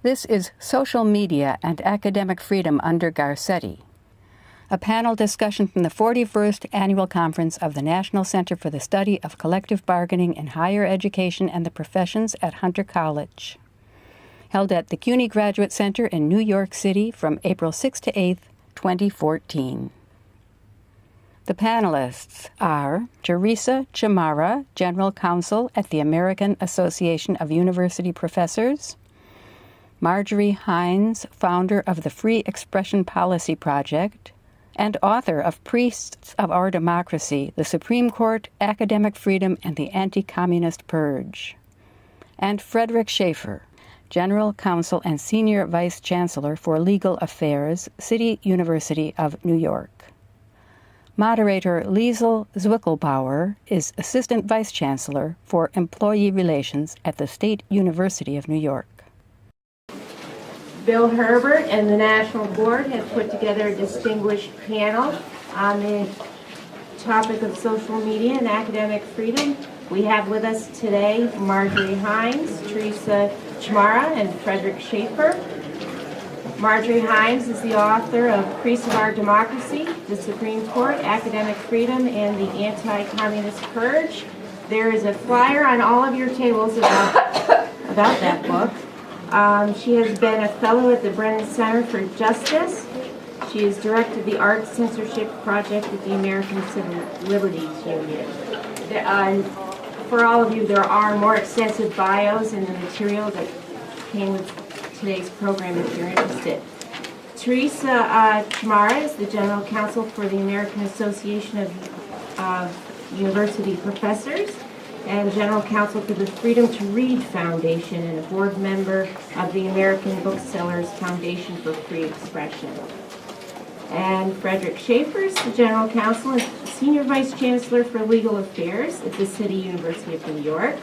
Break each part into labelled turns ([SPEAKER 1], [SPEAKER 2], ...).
[SPEAKER 1] This is Social Media and Academic Freedom under Garcetti, a panel discussion from the 41st Annual Conference of the National Center for the Study of Collective Bargaining in Higher Education and the Professions at Hunter College, held at the CUNY Graduate Center in New York City from April 6 to 8, 2014. The panelists are Teresa Chamara, General Counsel at the American Association of University Professors; Marjorie Hines, founder of the Free Expression Policy Project and author of Priests of Our Democracy, the Supreme Court, Academic Freedom, and the Anti-Communist Purge; and Frederick Schaefer, General Counsel and Senior Vice Chancellor for Legal Affairs, City University of New York. Moderator Liesl Zwickelbauer is Assistant Vice Chancellor for Employee Relations at the State University of New York.
[SPEAKER 2] Bill Herbert and the National Board have put together a distinguished panel on the topic of social media and academic freedom. We have with us today Marjorie Hines, Teresa Chamara, and Frederick Schaefer. Marjorie Hines is the author of Priests of Our Democracy, the Supreme Court, Academic Freedom, and the Anti-Communist Purge. There is a flyer on all of your tables about that book. She has been a fellow at the Brennan Center for Justice. She has directed the Arts Censorship Project at the American Civil Liberties Union. For all of you, there are more extensive bios in the material that came with today's program if you're interested. Teresa Chamara is the General Counsel for the American Association of University Professors and General Counsel for the Freedom to Read Foundation and a board member of the American Booksellers Foundation for Free Expression. And Frederick Schaefer is the General Counsel and Senior Vice Chancellor for Legal Affairs at the City University of New York.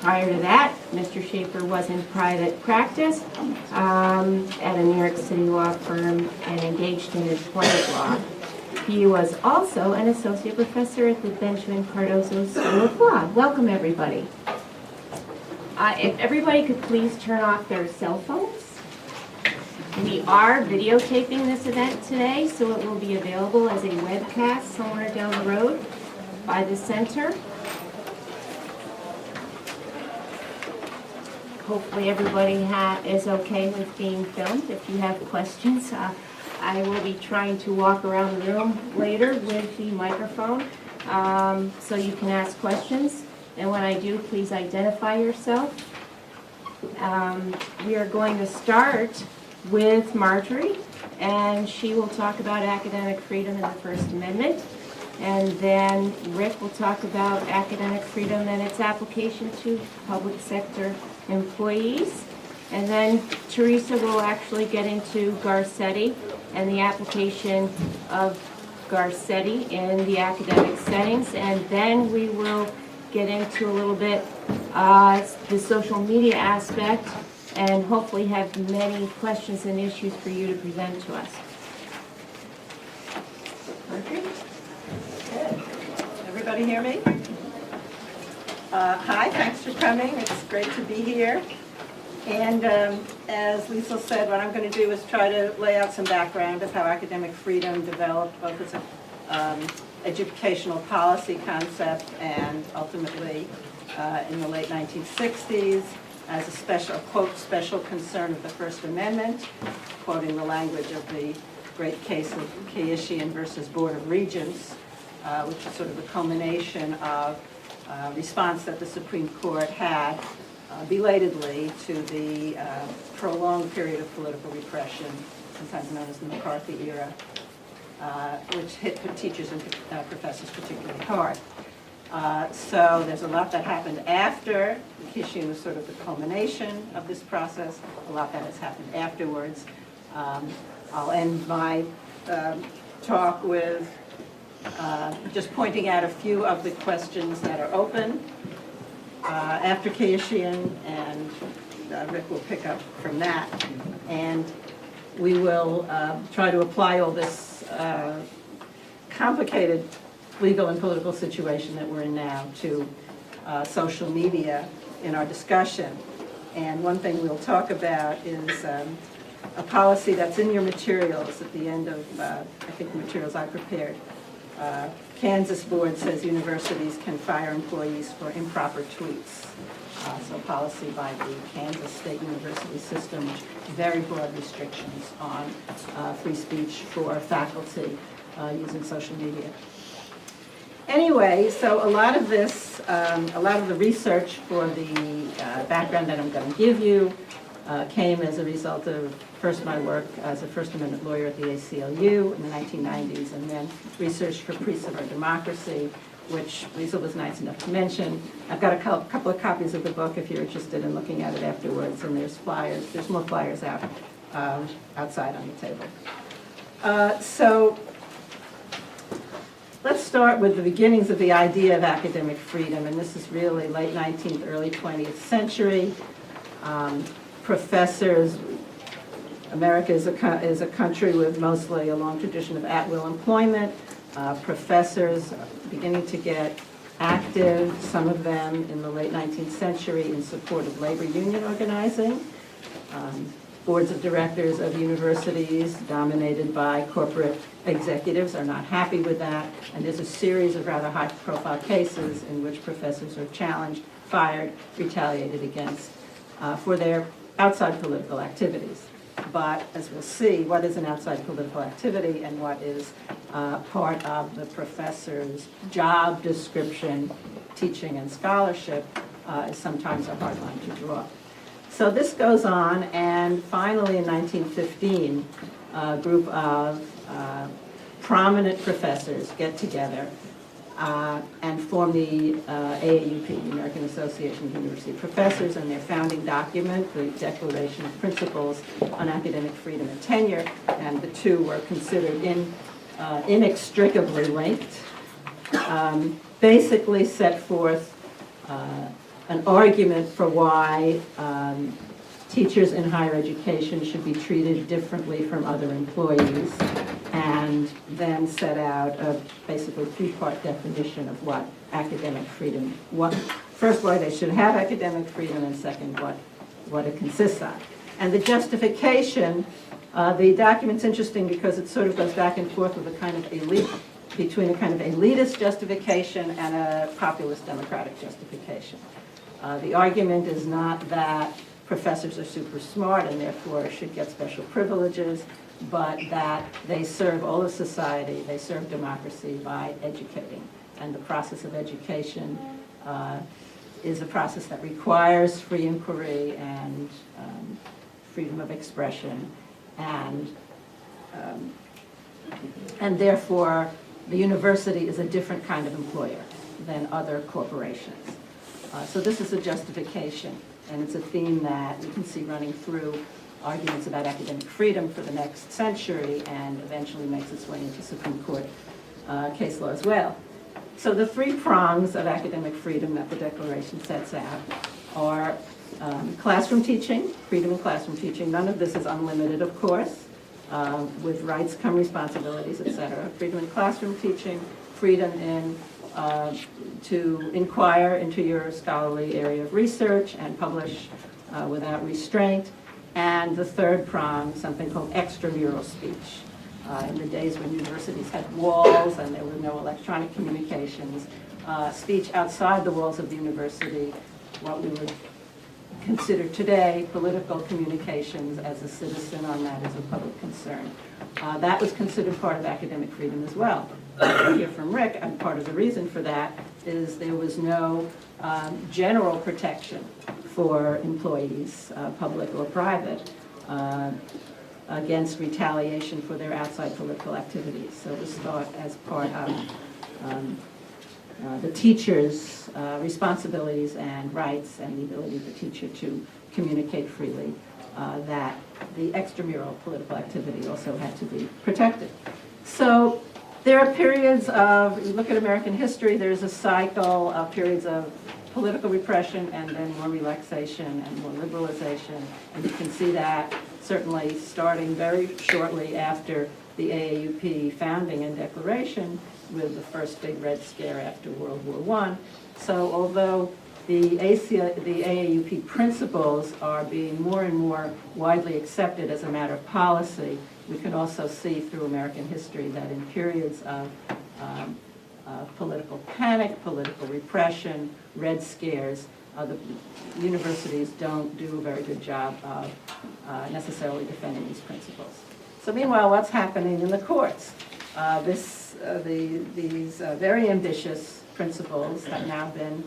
[SPEAKER 2] Prior to that, Mr. Schaefer was in private practice at a New York City law firm and engaged in employment law. He was also an associate professor at the Benjamin Cardozo School of Law. Welcome, everybody. If everybody could please turn off their cell phones. We are videotaping this event today, so it will be available as a webcast somewhere down the road by the center. Hopefully everybody is okay with being filmed. If you have questions, I will be trying to walk around the room later with the microphone so you can ask questions. And when I do, please identify yourself. We are going to start with Marjorie, and she will talk about academic freedom and the First Amendment. And then Rick will talk about academic freedom and its application to public sector employees. And then Teresa will actually get into Garcetti and the application of Garcetti in the academic settings. And then we will get into a little bit the social media aspect and hopefully have many questions and issues for you to present to us. Marjorie?
[SPEAKER 3] Good. Everybody hear me? Hi, thanks for coming. It's great to be here. And as Liesl said, what I'm going to do is try to lay out some background of how academic freedom developed, both as an educational policy concept and ultimately in the late 1960s as a special, quote, special concern of the First Amendment, quoting the language of the great case of Kaishian versus Board of Regents, which is sort of the culmination of response that the Supreme Court had belatedly to the prolonged period of political repression, sometimes known as the McCarthy era, which hit teachers and professors particularly hard. So there's a lot that happened after. Kaishian was sort of the culmination of this process, a lot that has happened afterwards. I'll end my talk with just pointing out a few of the questions that are open after Kaishian, and Rick will pick up from that. And we will try to apply all this complicated legal and political situation that we're in now to social media in our discussion. And one thing we'll talk about is a policy that's in your materials at the end of, I think, the materials I prepared. Kansas board says universities can fire employees for improper tweets. So policy by the Kansas State University system, which very broad restrictions on free speech for faculty using social media. Anyway, so a lot of this, a lot of the research for the background that I'm going to give you came as a result of first my work as a First Amendment lawyer at the ACLU in the 1990s, and then research for Pre-Civil Democracy, which Lisa was nice enough to mention. I've got a couple of copies of the book if you're interested in looking at it afterwards, and there's flyers. There's more flyers out outside on the table. So let's start with the beginnings of the idea of academic freedom, and this is really late 19th, early 20th century. Professors, America is a country with mostly a long tradition of at-will employment. Professors beginning to get active, some of them in the late 19th century in support of labor union organizing. Boards of directors of universities dominated by corporate executives are not happy with that, and there's a series of rather high-profile cases in which professors are challenged, fired, retaliated against for their outside political activities. But as we'll see, what is an outside political activity and what is part of the professor's job description, teaching and scholarship is sometimes a hard line to draw. So this goes on, and finally in 1915, a group of prominent professors get together and form the AAUP, the American Association of University Professors, and their founding document, the Declaration of Principles on Academic Freedom and Tenure, and the two were considered inextricably linked, basically set forth an argument for why teachers in higher education should be treated differently from other employees, and then set out a basically three-part definition of what academic freedom, first why they should have academic freedom, and second what it consists of. And the justification, the document's interesting because it sort of goes back and forth with a kind of between a kind of elitist justification and a populist democratic justification. The argument is not that professors are super smart and therefore should get special privileges, but that they serve all of society, they serve democracy by educating. And the process of education is a process that requires free inquiry and freedom of expression, and therefore the university is a different kind of employer than other corporations. So this is a justification, and it's a theme that you can see running through arguments about academic freedom for the next century, and eventually makes its way into Supreme Court case law as well. So the three prongs of academic freedom that the Declaration sets out are classroom teaching, freedom in classroom teaching. None of this is unlimited, of course. With rights come responsibilities, etc. Freedom in classroom teaching, freedom in to inquire into your scholarly area of research and publish without restraint. And the third prong, something called extramural speech. In the days when universities had walls and there were no electronic communications, speech outside the walls of the university, what we would consider today political communications as a citizen on matters of public concern. That was considered part of academic freedom as well. I hear from Rick, and part of the reason for that is there was no general protection for employees, public or private, against retaliation for their outside political activities. So it was thought as part of the teacher's responsibilities and rights and the ability of the teacher to communicate freely, that the extramural political activity also had to be protected. So there are periods of, you look at American history, there's a cycle of periods of political repression and then more relaxation and more liberalization. And you can see that certainly starting very shortly after the AAUP founding and declaration with the first big Red Scare after World War I. So although the AAUP principles are being more and more widely accepted as a matter of policy. We can also see through American history that in periods of political panic, political repression, Red Scares, the universities don't do a very good job of necessarily defending these principles. So meanwhile, what's happening in the courts? These very ambitious principles have now been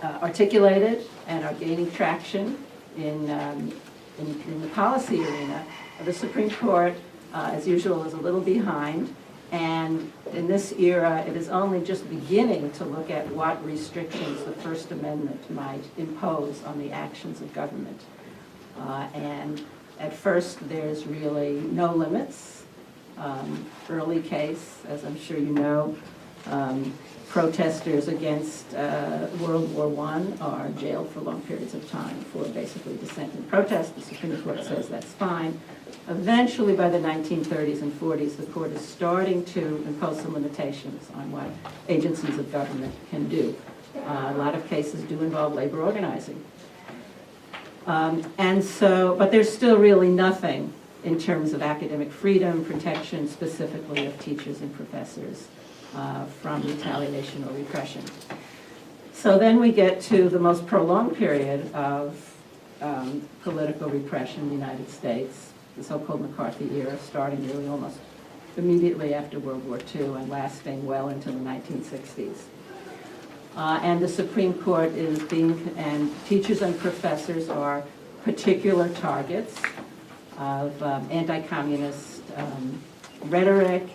[SPEAKER 3] articulated and are gaining traction in the policy arena. The Supreme Court, as usual, is a little behind, and in this era, it is only just beginning to look at what restrictions the First Amendment might impose on the actions of government. And at first, there's really no limits. Early case, as I'm sure you know, protesters against World War I are jailed for long periods of time for basically dissent and protest. The Supreme Court says that's fine. Eventually, by the 1930s and 40s, the court is starting to impose some limitations on what agencies of government can do. A lot of cases do involve labor organizing. But there's still really nothing in terms of academic freedom, protection specifically of teachers and professors from retaliation or repression. So then we get to the most prolonged period of political repression in the United States, the so-called McCarthy era, starting really almost immediately after World War II and lasting well into the 1960s. And the Supreme Court and teachers and professors are particular targets of anti-communist rhetoric,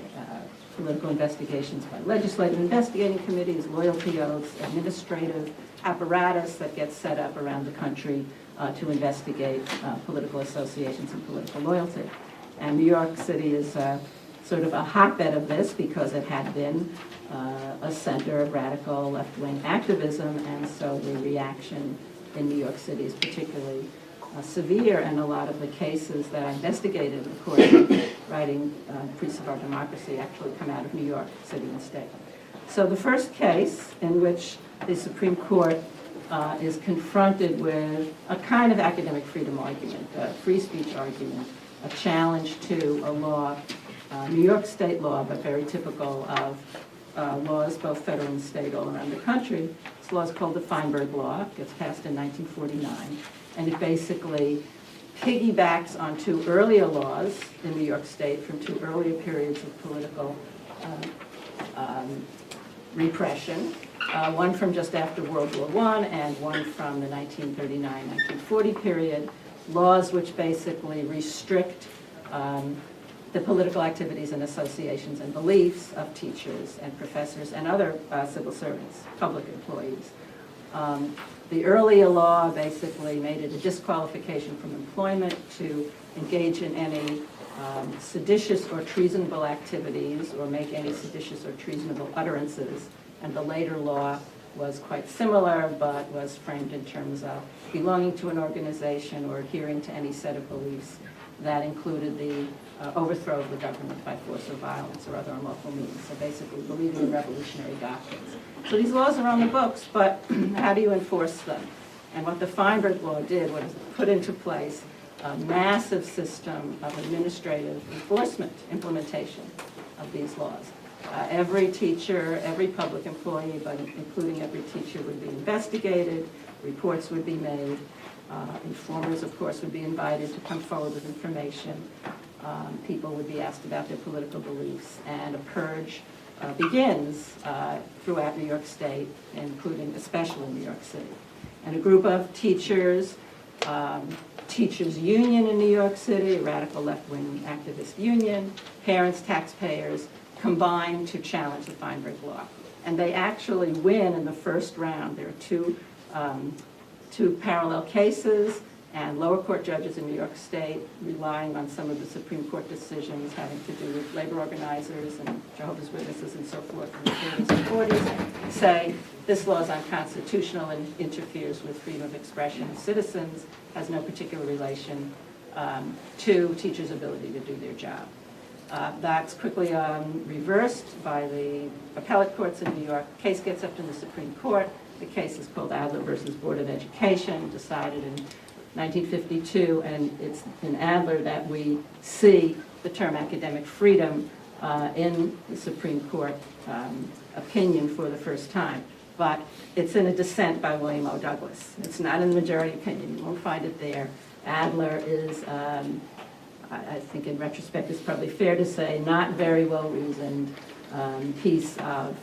[SPEAKER 3] political investigations by legislative investigating committees, loyalty oaths, administrative apparatus that gets set up around the country to investigate political associations and political loyalty. And New York City is sort of a hotbed of this because it had been a center of radical left-wing activism, and so the reaction in New York City is particularly severe, and a lot of the cases that I investigated, of course, writing Priests of Our Democracy, actually come out of New York City and State. So the first case in which the Supreme Court is confronted with a kind of academic freedom argument, a free speech argument, a challenge to a law, New York State law, but very typical of laws, both federal and state, all around the country. This law is called the Feinberg Law. It gets passed in 1949, and it basically piggybacks on two earlier laws in New York State from two earlier periods of political repression, one from just after World War I and one from the 1939-1940 period, laws which basically restrict the political activities and associations and beliefs of teachers and professors and other civil servants, public employees. The earlier law basically made it a disqualification from employment to engage in any seditious or treasonable activities or make any seditious or treasonable utterances. And the later law was quite similar, but was framed in terms of belonging to an organization or adhering to any set of beliefs that included the overthrow of the government by force or violence or other unlawful means. So basically believing in revolutionary doctrines. So these laws are on the books, but how do you enforce them? And what the Feinberg Law did was put into place a massive system of administrative enforcement, implementation of these laws. Every teacher, every public employee, but including every teacher, would be investigated, reports would be made, informers, of course, would be invited to come forward with information. People would be asked about their political beliefs, and a purge begins throughout New York State, including especially New York City. And a group of teachers, teachers' union in New York City, a radical left-wing activist union, parents, taxpayers, combine to challenge the Feinberg Law. And they actually win in the first round. There are two parallel cases, and lower court judges in New York State, relying on some of the Supreme Court decisions having to do with labor organizers and Jehovah's Witnesses and so forth in the 30s and 40s, say this law is unconstitutional and interferes with freedom of expression of citizens, has no particular relation to teachers' ability to do their job. That's quickly reversed by the appellate courts in New York. Case gets up to the Supreme Court. The case is called Adler versus Board of Education, decided in 1952, and it's in Adler that we see the term academic freedom in the Supreme Court opinion for the first time. But it's in a dissent by William O. Douglas. It's not in the majority opinion. You won't find it there. Adler is, I think in retrospect, it's probably fair to say, not very well-reasoned piece of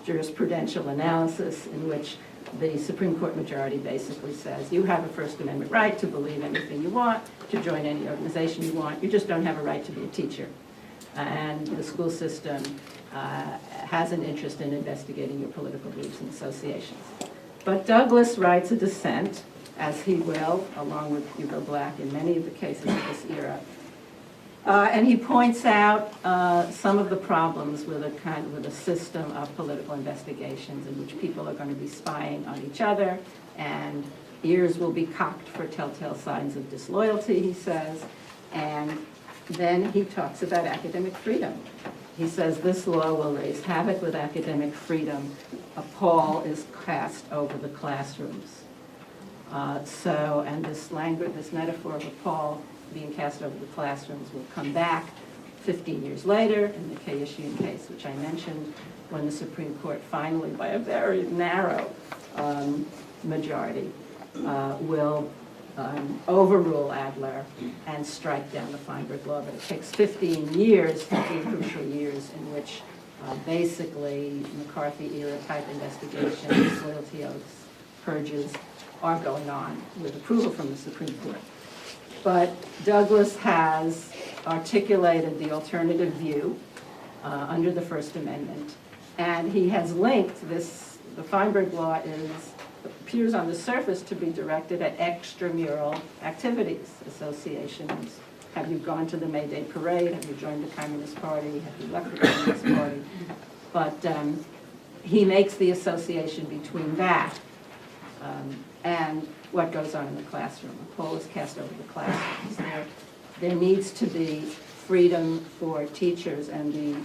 [SPEAKER 3] jurisprudential analysis in which the Supreme Court majority basically says, you have a First Amendment right to believe anything you want, to join any organization you want, you just don't have a right to be a teacher. And the school system has an interest in investigating your political beliefs and associations. But Douglas writes a dissent, as he will, along with Hugo Black in many of the cases of this era. And he points out some of the problems with a system of political investigations in which people are going to be spying on each other, and ears will be cocked for telltale signs of disloyalty, he says. And then he talks about academic freedom. He says this law will raise havoc with academic freedom. A pall is cast over the classrooms. And this language, this metaphor of a pall being cast over the classrooms will come back 15 years later in the Kayishian case, which I mentioned, when the Supreme Court finally, by a very narrow majority, will overrule Adler and strike down the Feinberg law. But it takes 15 crucial years, in which basically McCarthy-era type investigations, loyalty oaths, purges are going on with approval from the Supreme Court. But Douglas has articulated the alternative view under the First Amendment, and he has linked this. The Feinberg law appears on the surface to be directed at extramural activities, associations. Have you gone to the May Day parade? Have you joined the Communist Party? Have you left the Communist Party? But he makes the association between that and what goes on in the classroom. A pall is cast over the classrooms. There needs to be freedom for teachers, and the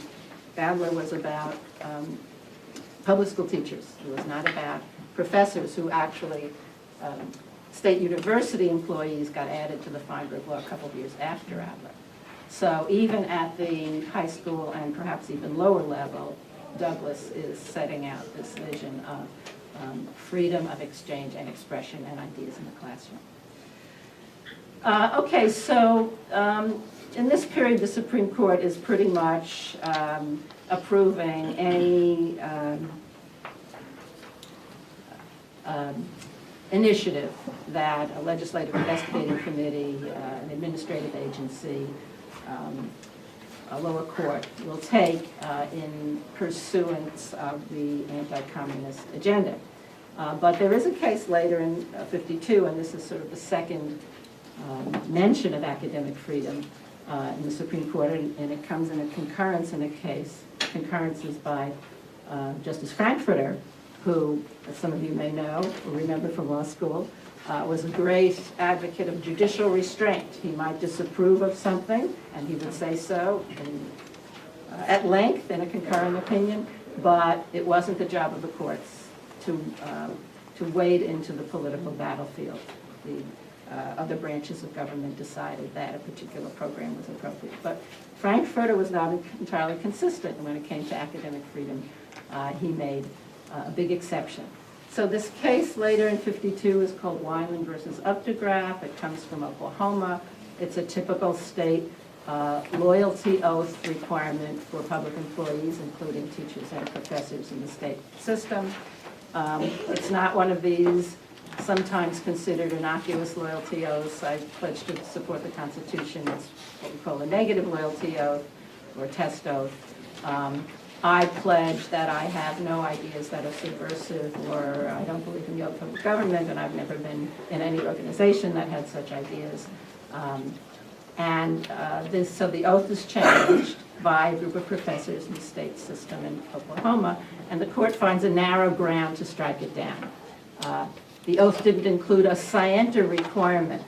[SPEAKER 3] Adler was about public school teachers. It was not about professors who actually, state university employees got added to the Feinberg law a couple of years after Adler. So even at the high school and perhaps even lower level, Douglas is setting out this vision of freedom of exchange and expression and ideas in the classroom. Okay, so in this period, the Supreme Court is pretty much approving any initiative that a legislative investigating committee, an administrative agency, a lower court will take in pursuance of the anti-communist agenda. But there is a case later in 52, and this is sort of the second mention of academic freedom in the Supreme Court, and it comes in a concurrence in a case. Concurrence is by Justice Frankfurter, who, as some of you may know or remember from law school, was a great advocate of judicial restraint. He might disapprove of something, and he would say so at length in a concurring opinion, but it wasn't the job of the courts to wade into the political battlefield. The other branches of government decided that a particular program was appropriate. But Frankfurter was not entirely consistent, and when it came to academic freedom, he made a big exception. So this case later in 52 is called Wineland versus Updegraff. It comes from Oklahoma. It's a typical state loyalty oath requirement for public employees, including teachers and professors in the state system. It's not one of these sometimes considered innocuous loyalty oaths. I pledge to support the Constitution. It's what we call a negative loyalty oath or test oath. I pledge that I have no ideas that are subversive, or I don't believe in the oath of government, and I've never been in any organization that had such ideas. So the oath is challenged by a group of professors in the state system in Oklahoma, and the court finds a narrow ground to strike it down. The oath didn't include a scienter requirement,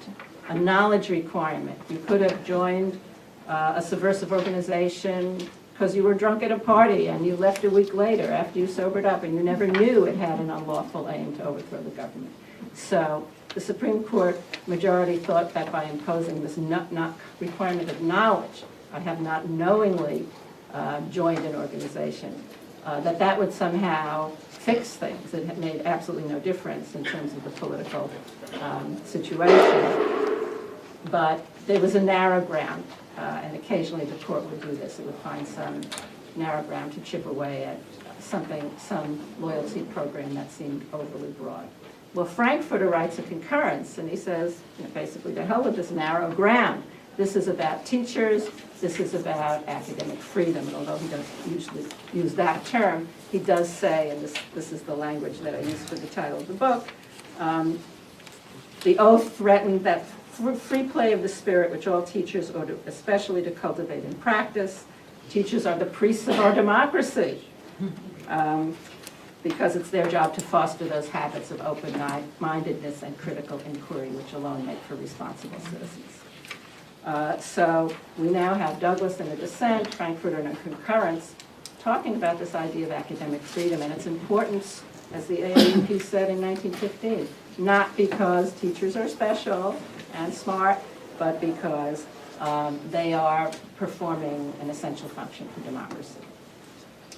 [SPEAKER 3] a knowledge requirement. You could have joined a subversive organization because you were drunk at a party and you left a week later after you sobered up and you never knew it had an unlawful aim to overthrow the government. So the Supreme Court majority thought that by imposing this not requirement of knowledge, I have not knowingly joined an organization, that would somehow fix things. It had made absolutely no difference in terms of the political situation. But there was a narrow ground, and occasionally the court would do this. It would find some narrow ground to chip away at some loyalty program that seemed overly broad. Well, Frankfurter writes a concurrence, and he says, basically, to hell with this narrow ground. This is about teachers. This is about academic freedom. And although he doesn't usually use that term, he does say, and this is the language that I used for the title of the book, the oath threatened that free play of the spirit which all teachers ought to, especially to cultivate and practice. Teachers are the priests of our democracy. Because it's their job to foster those habits of open-mindedness and critical inquiry, which alone make for responsible citizens. So we now have Douglas in a dissent, Frankfurter in a concurrence, talking about this idea of academic freedom and its importance, as the AAUP said in 1915, not because teachers are special and smart, but because they are performing an essential function for democracy.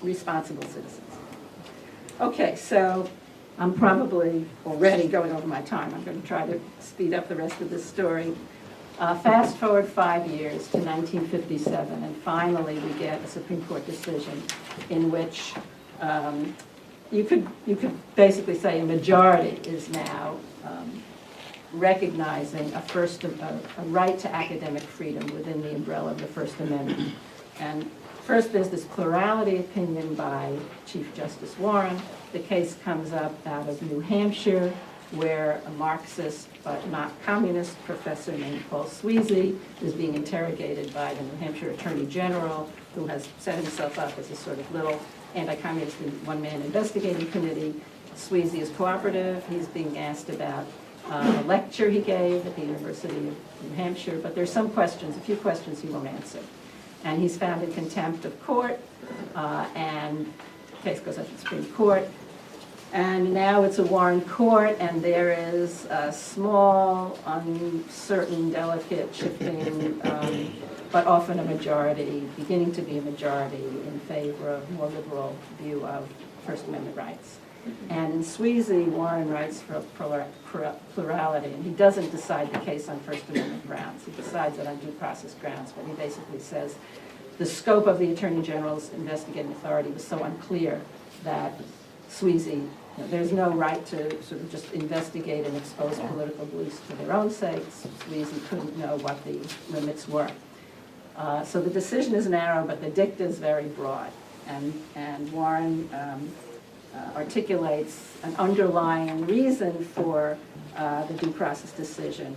[SPEAKER 3] Responsible citizens. Okay, so I'm probably already going over my time. I'm going to try to speed up the rest of this story. Fast forward 5 years to 1957, and finally we get a Supreme Court decision in which you could basically say a majority is now recognizing a right to academic freedom within the umbrella of the First Amendment. And first, there's this plurality opinion by Chief Justice Warren. The case comes up out of New Hampshire, where a Marxist but not communist professor named Paul Sweezy is being interrogated by the New Hampshire Attorney General, who has set himself up as a sort of little anti-communist one-man investigating committee. Sweezy is cooperative. He's being asked about a lecture he gave at the University of New Hampshire, but there's some questions, a few questions he won't answer. And he's found in contempt of court, and the case goes up to the Supreme Court. And now it's a Warren court, and there is a small, uncertain, delicate, shifting, but often a majority, beginning to be a majority in favor of more liberal view of First Amendment rights. And in Sweezy, Warren writes for plurality, and he doesn't decide the case on First Amendment grounds. He decides it on due process grounds, but he basically says the scope of the Attorney General's investigating authority was so unclear that Sweezy, there's no right to sort of just investigate and expose political beliefs for their own sakes. Sweezy couldn't know what the limits were. So the decision is narrow, but the dicta is very broad. And Warren articulates an underlying reason for the due process decision.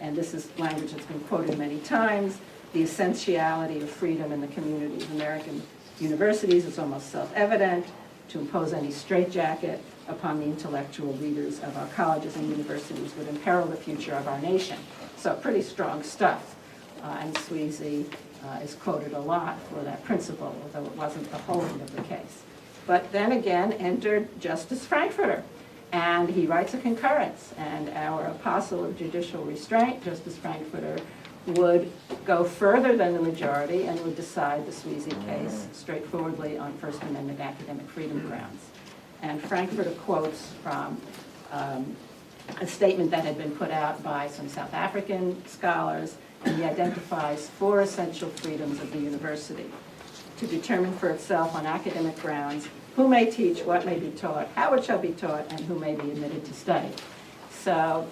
[SPEAKER 3] And this is language that's been quoted many times. The essentiality of freedom in the community of American universities is almost self-evident. To impose any straitjacket upon the intellectual leaders of our colleges and universities would imperil the future of our nation. So pretty strong stuff. And Sweezy is quoted a lot for that principle, although it wasn't the holding of the case. But then again entered Justice Frankfurter, and he writes a concurrence. And our apostle of judicial restraint, Justice Frankfurter, would go further than the majority and would decide the Sweezy case straightforwardly on First Amendment academic freedom grounds. And Frankfurter quotes from a statement that had been put out by some South African scholars, and he identifies 4 essential freedoms of the university: to determine for itself on academic grounds who may teach, what may be taught, how it shall be taught, and who may be admitted to study. So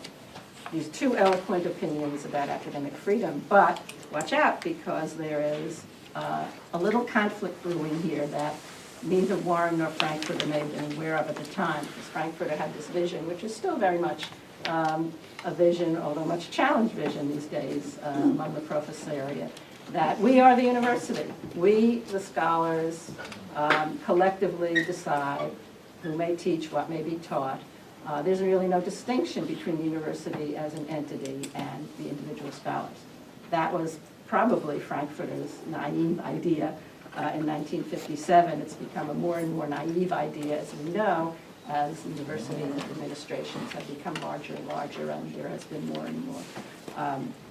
[SPEAKER 3] these 2 eloquent opinions about academic freedom, but watch out, because there is a little conflict brewing here that neither Warren nor Frankfurter may have been aware of at the time, because Frankfurter had this vision, which is still very much a vision, although much challenged vision these days among the professoriate, that we are the university. We, the scholars, collectively decide who may teach, what may be taught. There's really no distinction between the university as an entity and the individual scholars. That was probably Frankfurter's naive idea in 1957. It's become a more and more naive idea, as we know, as university administrations have become larger and larger, and there has been more and more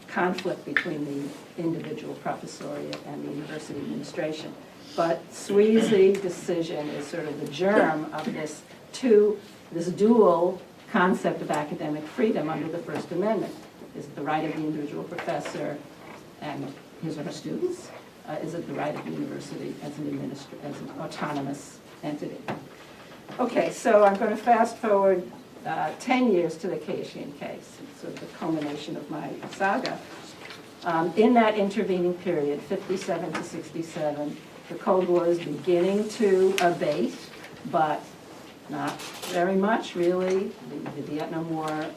[SPEAKER 3] conflict between the individual professoriate and the university administration. But Sweezy's decision is sort of the germ of this dual concept of academic freedom under the First Amendment. Is it the right of the individual professor and his or her students? Is it the right of the university as an autonomous entity? Okay, so I'm going to fast forward 10 years to the Keishian case, sort of the culmination of my saga. In that intervening period, 57 to 67, the Cold War is beginning to abate, but not very much, really. The Vietnam War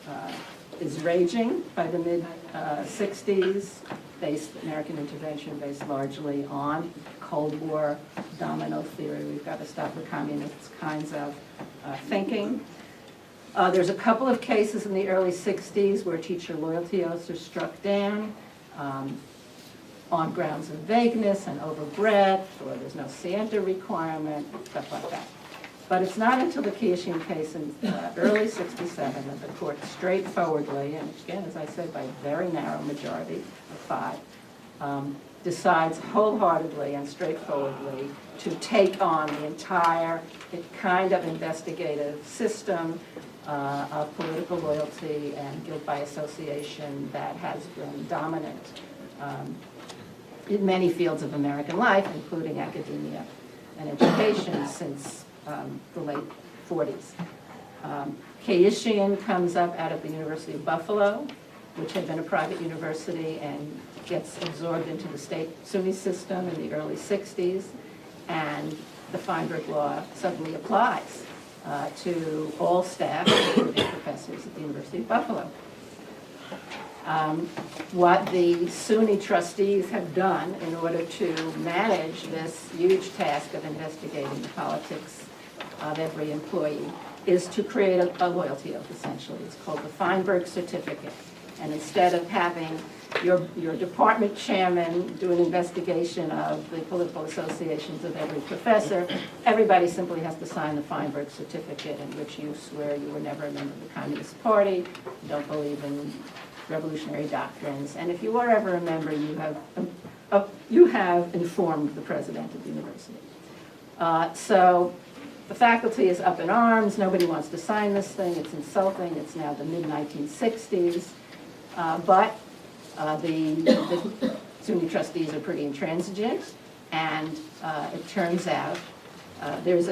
[SPEAKER 3] is raging by the mid-60s, American intervention based largely on Cold War domino theory. We've got to stop the communists kinds of thinking. There's a couple of cases in the early 60s where teacher loyalty oaths are struck down on grounds of vagueness and overbreadth, or there's no scienter requirement, stuff like that. But it's not until the Keishian case in early 67 that the court straightforwardly, and again, as I said, by a very narrow majority of 5, decides wholeheartedly and straightforwardly to take on the entire kind of investigative system of political loyalty and guilt by association that has been dominant in many fields of American life, including academia and education, since the late 40s. Keishian comes up out of the University of Buffalo, which had been a private university, and gets absorbed into the state SUNY system in the early 60s, and the Feinberg Law suddenly applies to all staff, including professors at the University of Buffalo. What the SUNY trustees have done in order to manage this huge task of investigating the politics of every employee is to create a loyalty oath, essentially. It's called the Feinberg Certificate. And instead of having your department chairman do an investigation of the political associations of every professor, everybody simply has to sign the Feinberg Certificate, in which you swear you were never a member of the Communist Party, you don't believe in revolutionary doctrines, and if you were ever a member, you have informed the president of the university. So the faculty is up in arms. Nobody wants to sign this thing. It's insulting. It's now the mid-1960s. But the SUNY trustees are pretty intransigent, and it turns out there's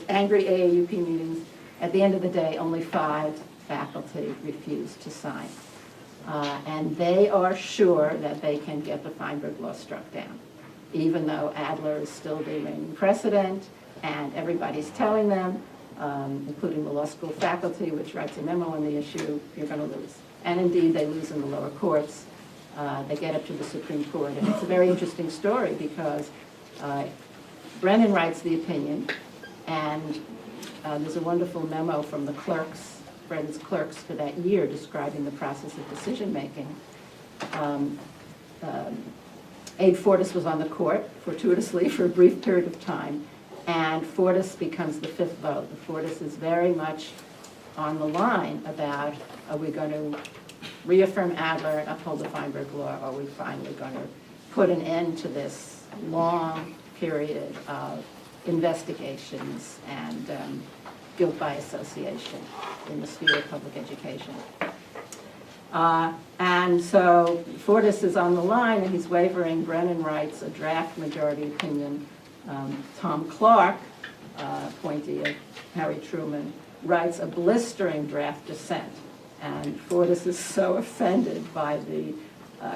[SPEAKER 3] angry AAUP meetings. At the end of the day, only 5 faculty refuse to sign. And they are sure that they can get the Feinberg Law struck down, even though Adler is still the reigning precedent, and everybody's telling them, including the law school faculty, which writes a memo on the issue, you're going to lose. And indeed, they lose in the lower courts. They get up to the Supreme Court. And it's a very interesting story because Brennan writes the opinion, and there's a wonderful memo from the clerks, Brennan's clerks for that year, describing the process of decision-making. Abe Fortas was on the court fortuitously for a brief period of time, and Fortas becomes the 5th vote. Fortas is very much on the line about, are we going to reaffirm Adler and uphold the Feinberg Law, or are we finally going to put an end to this long period of investigations and guilt by association in the sphere of public education. And so Fortas is on the line, and he's wavering. Brennan writes a draft majority opinion. Tom Clark, appointee of Harry Truman, writes a blistering draft dissent. And Fortas is so offended by the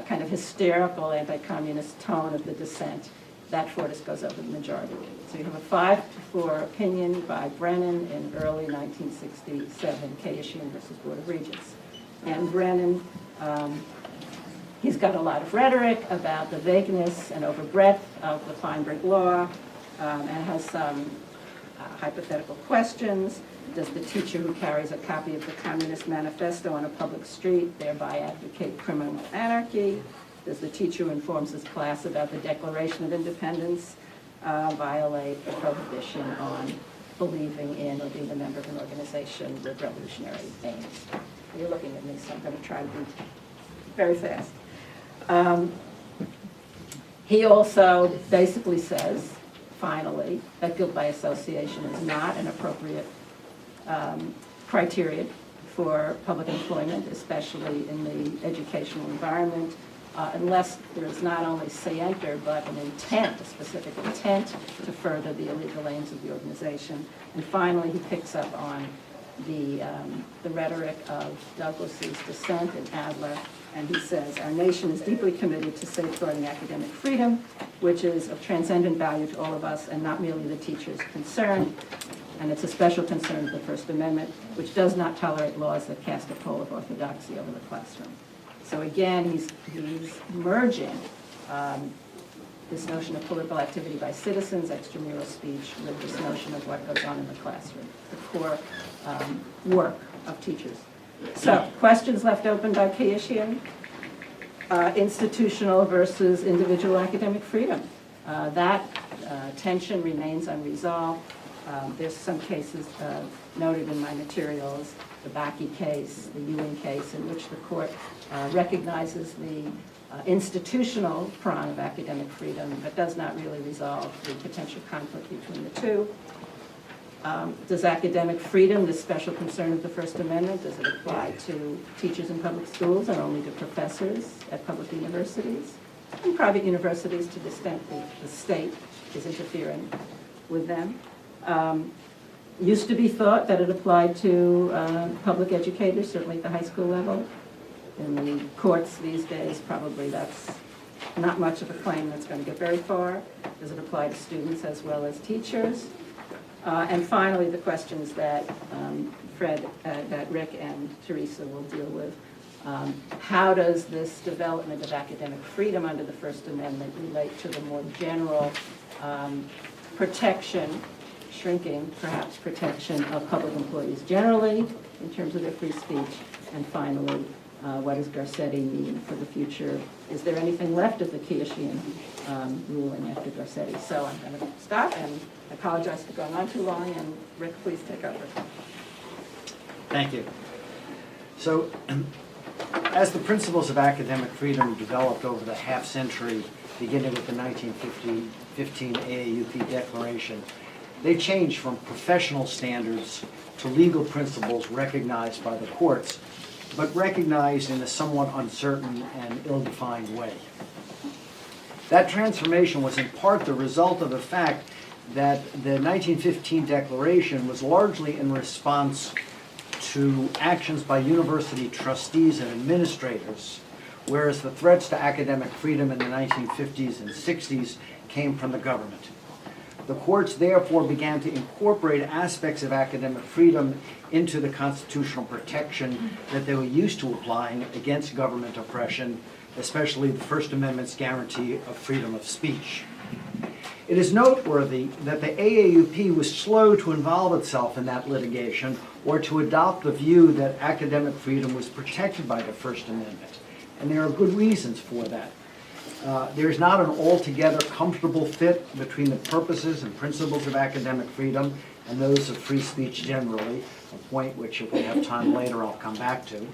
[SPEAKER 3] kind of hysterical anti-communist tone of the dissent that Fortas goes over the majority. So you have a 5-4 opinion by Brennan in early 1967, Keishian versus Board of Regents. And Brennan, he's got a lot of rhetoric about the vagueness and overbreadth of the Feinberg Law, and has some hypothetical questions. Does the teacher who carries a copy of the Communist Manifesto on a public street thereby advocate criminal anarchy? Does the teacher who informs his class about the Declaration of Independence violate the prohibition on believing in or being a member of an organization with revolutionary aims. You're looking at me, so I'm going to try to be very fast. He also basically says, finally, that guilt by association is not an appropriate criterion for public employment, especially in the educational environment, unless there is not only scienter, but an intent, a specific intent to further the illegal aims of the organization. And finally, he picks up on the rhetoric of Douglas's dissent in Adler, and he says, our nation is deeply committed to safeguarding academic freedom, which is of transcendent value to all of us and not merely the teachers concerned. And it's a special concern of the First Amendment, which does not tolerate laws that cast a pall of orthodoxy over the classroom. So again, he's merging this notion of political activity by citizens, extramural speech, with this notion of what goes on in the classroom, the core work of teachers. So, questions left open by Kayishian, institutional versus individual academic freedom. That tension remains unresolved. There's some cases noted in my materials, the Bakke case, the Ewing case, in which the court recognizes the institutional prong of academic freedom, but does not really resolve the potential conflict between the two. Does academic freedom, this special concern of the First Amendment, does it apply to teachers in public schools or only to professors at public universities? And private universities, to the extent the state is interfering with them. Used to be thought that it applied to public educators, certainly at the high school level. In the courts these days, probably that's not much of a claim that's going to get very far. Does it apply to students as well as teachers? And finally, the questions that that Rick and Teresa will deal with. How does this development of academic freedom under the First Amendment relate to the more general protection, shrinking perhaps, protection of public employees generally in terms of their free speech? And finally, what does Garcetti mean for the future? Is there anything left of the Kayishian ruling after Garcetti? So I'm going to stop and apologize for going on too long, and Rick, please take over.
[SPEAKER 4] Thank you. So, as the principles of academic freedom developed over the half century, beginning with the 1915 AAUP Declaration, they changed from professional standards to legal principles recognized by the courts, but recognized in a somewhat uncertain and ill-defined way. That transformation was in part the result of the fact that the 1915 Declaration was largely in response to actions by university trustees and administrators, whereas the threats to academic freedom in the 1950s and 60s came from the government. The courts therefore began to incorporate aspects of academic freedom into the constitutional protection that they were used to applying against government oppression, especially the First Amendment's guarantee of freedom of speech. It is noteworthy that the AAUP was slow to involve itself in that litigation or to adopt the view that academic freedom was protected by the First Amendment, and there are good reasons for that. There's not an altogether comfortable fit between the purposes and principles of academic freedom and those of free speech generally, a point which, if we have time later, I'll come back to.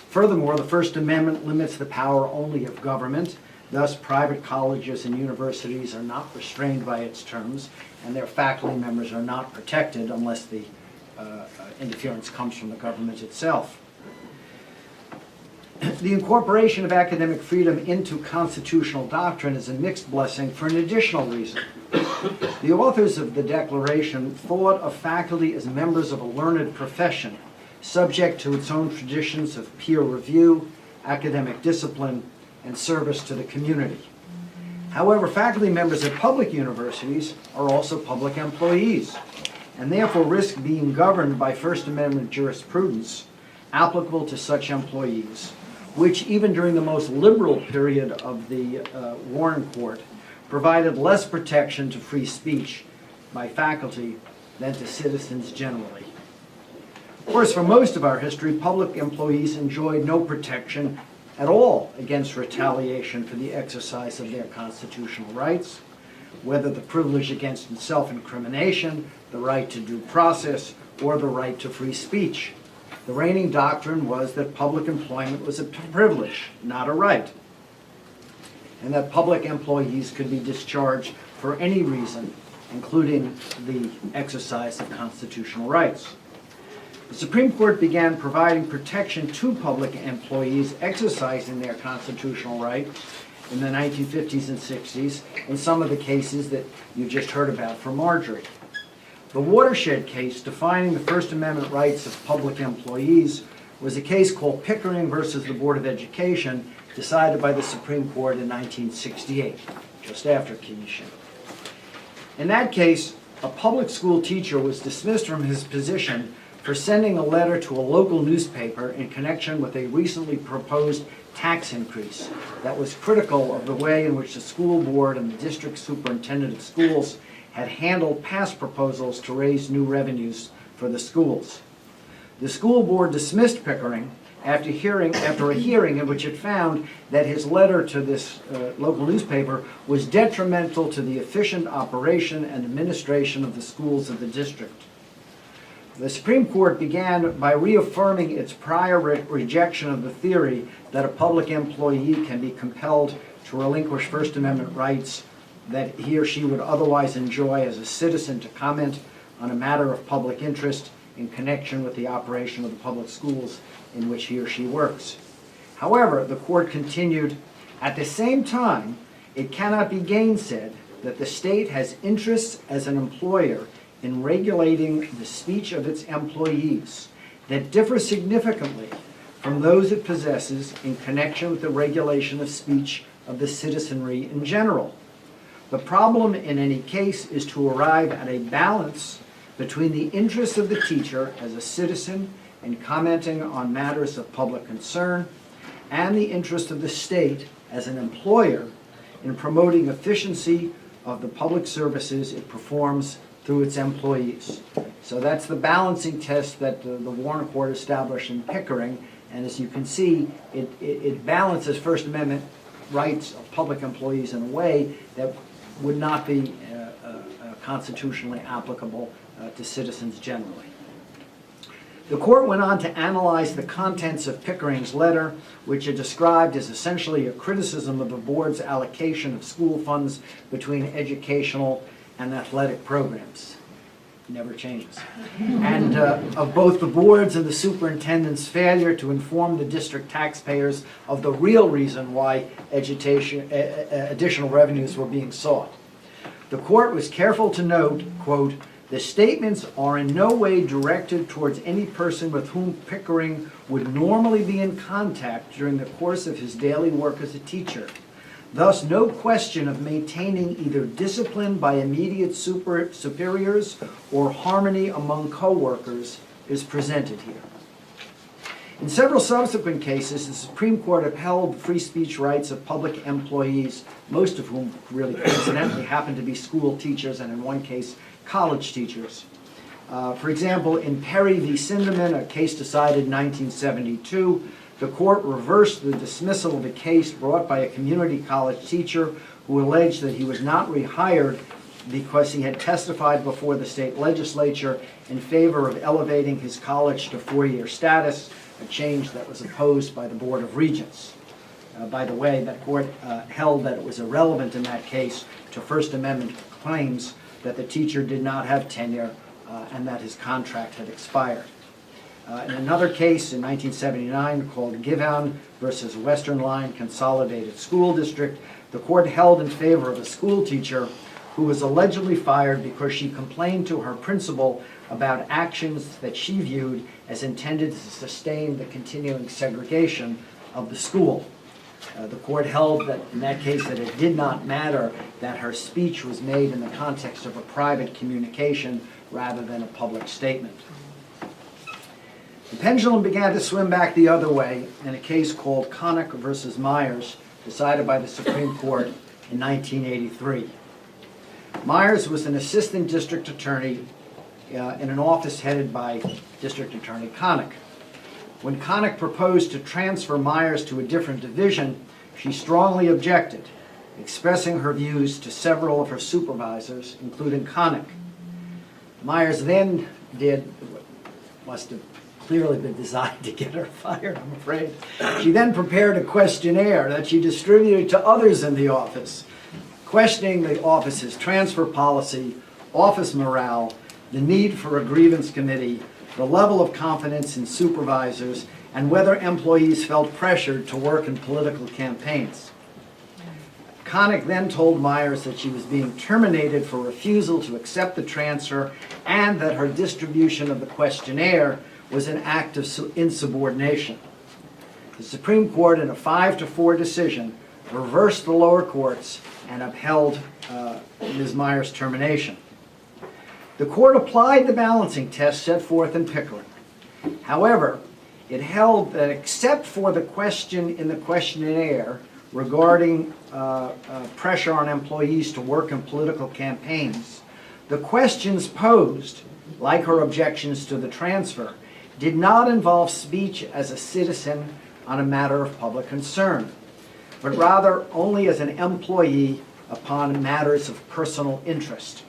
[SPEAKER 4] Furthermore, the First Amendment limits the power only of government. Thus, private colleges and universities are not restrained by its terms, and their faculty members are not protected unless the interference comes from the government itself. The incorporation of academic freedom into constitutional doctrine is a mixed blessing for an additional reason. The authors of the Declaration thought of faculty as members of a learned profession, subject to its own traditions of peer review, academic discipline, and service to the community. However, faculty members at public universities are also public employees, and therefore risk being governed by First Amendment jurisprudence applicable to such employees, which even during the most liberal period of the Warren Court provided less protection to free speech by faculty than to citizens generally. Of course, for most of our history, public employees enjoyed no protection at all against retaliation for the exercise of their constitutional rights. whether the privilege against self-incrimination, the right to due process, or the right to free speech. The reigning doctrine was that public employment was a privilege, not a right, and that public employees could be discharged for any reason, including the exercise of constitutional rights. The Supreme Court began providing protection to public employees exercising their constitutional right in the 1950s and 60s in some of the cases that you just heard about from Marjorie. The watershed case defining the First Amendment rights of public employees was a case called Pickering versus the Board of Education, decided by the Supreme Court in 1968, just after Kenosha. In that case, a public school teacher was dismissed from his position for sending a letter to a local newspaper in connection with a recently proposed tax increase that was critical of the way in which the school board and the district superintendent of schools had handled past proposals to raise new revenues for the schools. The school board dismissed Pickering after a hearing in which it found that his letter to this local newspaper was detrimental to the efficient operation and administration of the schools of the district. The Supreme Court began by reaffirming its prior rejection of the theory that a public employee can be compelled to relinquish First Amendment rights that he or she would otherwise enjoy as a citizen to comment on a matter of public interest in connection with the operation of the public schools in which he or she works. However, the court continued, at the same time, it cannot be gainsaid that the state has interests as an employer in regulating the speech of its employees that differ significantly from those it possesses in connection with the regulation of speech of the citizenry in general. The problem in any case is to arrive at a balance between the interests of the teacher as a citizen in commenting on matters of public concern and the interest of the state as an employer in promoting efficiency of the public services it performs through its employees. So that's the balancing test that the Warren Court established in Pickering, and as you can see, it balances First Amendment rights of public employees in a way that would not be constitutionally applicable to citizens generally. The court went on to analyze the contents of Pickering's letter, which it described as essentially a criticism of the board's allocation of school funds between educational and athletic programs. Never changes. And of both the board's and the superintendent's failure to inform the district taxpayers of the real reason why additional revenues were being sought. The court was careful to note, quote, "The statements are in no way directed towards any person with whom Pickering would normally be in contact during the course of his daily work as a teacher. Thus, no question of maintaining either discipline by immediate superiors or harmony among co-workers is presented here." In several subsequent cases, the Supreme Court upheld the free speech rights of public employees, most of whom really coincidentally happened to be school teachers, and in one case, college teachers. For example, in Perry v. Sindeman, a case decided in 1972, the court reversed the dismissal of a case brought by a community college teacher who alleged that he was not rehired because he had testified before the state legislature in favor of elevating his college to four-year status, a change that was opposed by the Board of Regents. By the way, that court held that it was irrelevant in that case to First Amendment claims that the teacher did not have tenure and that his contract had expired. In another case in 1979 called Givhan versus Western Line Consolidated School District, the court held in favor of a school teacher who was allegedly fired because she complained to her principal about actions that she viewed as intended to sustain the continuing segregation of the school. The court held that in that case that it did not matter that her speech was made in the context of a private communication rather than a public statement. The pendulum began to swim back the other way in a case called Connick versus Myers, decided by the Supreme Court in 1983. Myers was an assistant district attorney in an office headed by District Attorney Connick. When Connick proposed to transfer Myers to a different division, she strongly objected, expressing her views to several of her supervisors, including Connick. Myers then did what must have clearly been designed to get her fired, I'm afraid. She then prepared a questionnaire that she distributed to others in the office, questioning the office's transfer policy, office morale, the need for a grievance committee, the level of confidence in supervisors, and whether employees felt pressured to work in political campaigns. Connick then told Myers that she was being terminated for refusal to accept the transfer and that her distribution of the questionnaire was an act of insubordination. The Supreme Court, in a 5-4 decision, reversed the lower courts and upheld Ms. Myers' termination. The court applied the balancing test set forth in Pickering. However, it held that except for the question in the questionnaire regarding pressure on employees to work in political campaigns, the questions posed, like her objections to the transfer, did not involve speech as a citizen on a matter of public concern, but rather only as an employee upon matters of personal interest.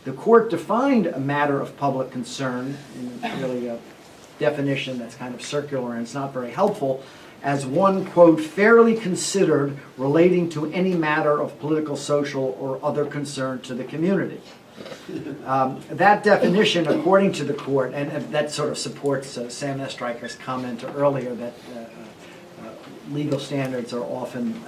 [SPEAKER 4] The court defined a matter of public concern, in really a definition that's kind of circular and it's not very helpful, as one, quote, fairly considered relating to any matter of political, social, or other concern to the community. That definition, according to the court, and that sort of supports Sam Estreicher's comment earlier that legal standards are often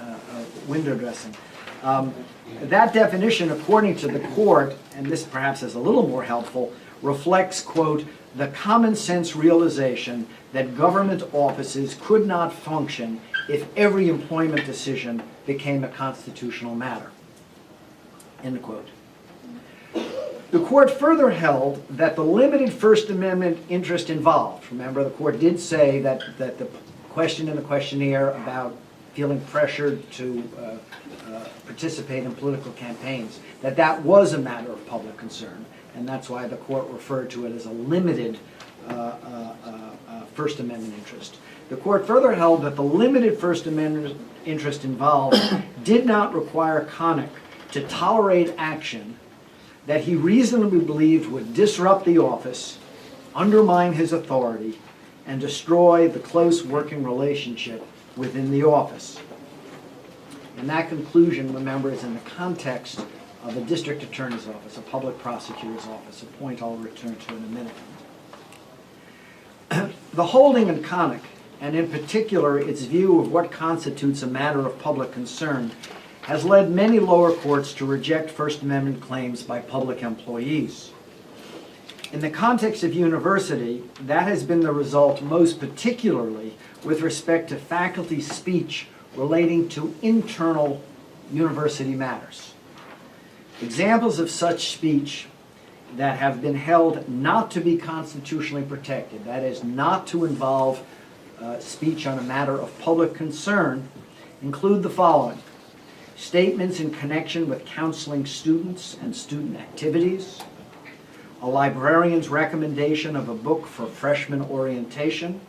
[SPEAKER 4] window dressing. That definition, according to the court, and this perhaps is a little more helpful, reflects, quote, the common sense realization that government offices could not function if every employment decision became a constitutional matter, end quote. The court further held that the limited First Amendment interest involved, remember the court did say that the question in the questionnaire about feeling pressured to participate in political campaigns, that was a matter of public concern, and that's why the court referred to it as a limited First Amendment interest. The court further held that the limited First Amendment interest involved did not require Connick to tolerate action that he reasonably believed would disrupt the office, undermine his authority, and destroy the close working relationship within the office. And that conclusion, remember, is in the context of a district attorney's office, a public prosecutor's office, a point I'll return to in a minute. The holding in Connick, and in particular its view of what constitutes a matter of public concern, has led many lower courts to reject First Amendment claims by public employees. In the context of university, that has been the result most particularly with respect to faculty speech relating to internal university matters. Examples of such speech that have been held not to be constitutionally protected, that is, not to involve speech on a matter of public concern, include the following: statements in connection with counseling students and student activities, a librarian's recommendation of a book for freshman orientation,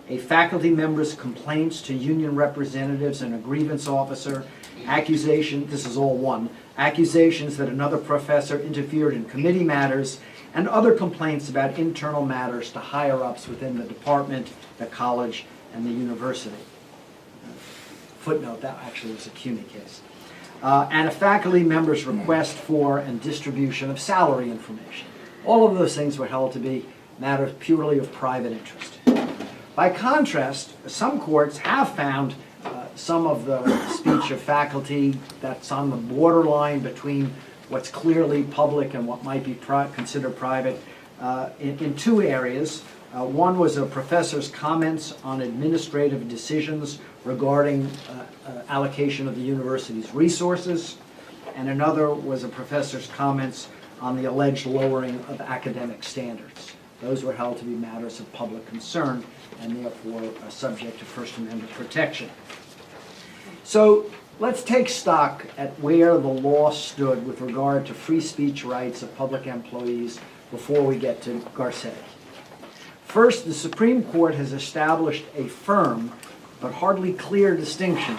[SPEAKER 4] a faculty member's complaints to union representatives and a grievance officer, this is all one, accusations that another professor interfered in committee matters, and other complaints about internal matters to higher-ups within the department, the college, and the university. Footnote, that actually was a CUNY case. And a faculty member's request for and distribution of salary information. All of those things were held to be matters purely of private interest. By contrast, some courts have found some of the speech of faculty that's on the borderline between what's clearly public and what might be considered private in two areas. One was a professor's comments on administrative decisions regarding allocation of the university's resources, and another was a professor's comments on the alleged lowering of academic standards. Those were held to be matters of public concern and therefore subject to First Amendment protection. So let's take stock at where the law stood with regard to free speech rights of public employees before we get to Garcetti. First, the Supreme Court has established a firm but hardly clear distinction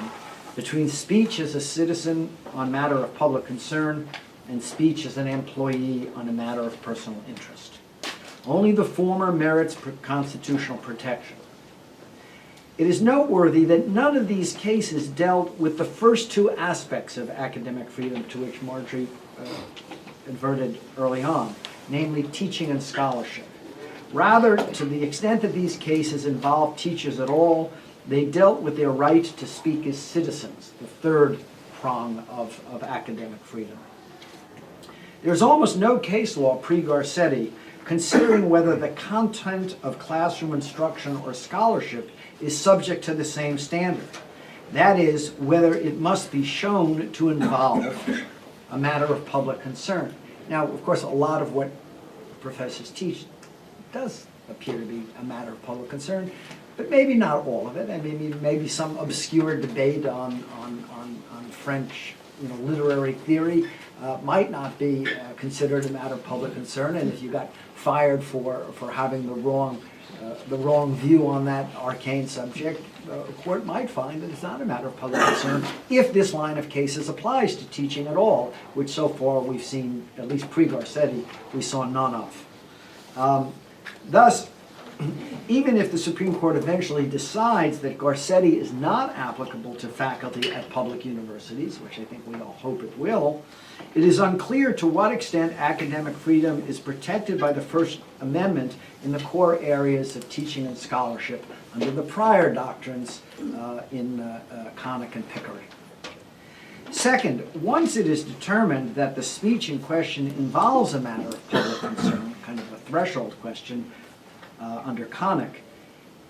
[SPEAKER 4] between speech as a citizen on matter of public concern and speech as an employee on a matter of personal interest. Only the former merits constitutional protection. It is noteworthy that none of these cases dealt with the first two aspects of academic freedom to which Marjorie adverted early on, namely teaching and scholarship. Rather, to the extent that these cases involved teachers at all, they dealt with their right to speak as citizens, the third prong of academic freedom. There's almost no case law pre-Garcetti considering whether the content of classroom instruction or scholarship is subject to the same standard. That is, whether it must be shown to involve a matter of public concern. Now, of course, a lot of what professors teach does appear to be a matter of public concern, but maybe not all of it. I mean, maybe some obscure debate on French, literary theory might not be considered a matter of public concern, and if you got fired for having the wrong view on that arcane subject, a court might find that it's not a matter of public concern if this line of cases applies to teaching at all, which so far we've seen, at least pre-Garcetti, we saw none of. Thus, even if the Supreme Court eventually decides that Garcetti is not applicable to faculty at public universities, which I think we all hope it will, it is unclear to what extent academic freedom is protected by the First Amendment in the core areas of teaching and scholarship under the prior doctrines in Connick and Pickering. Second, once it is determined that the speech in question involves a matter of public concern, kind of a threshold question under Connick,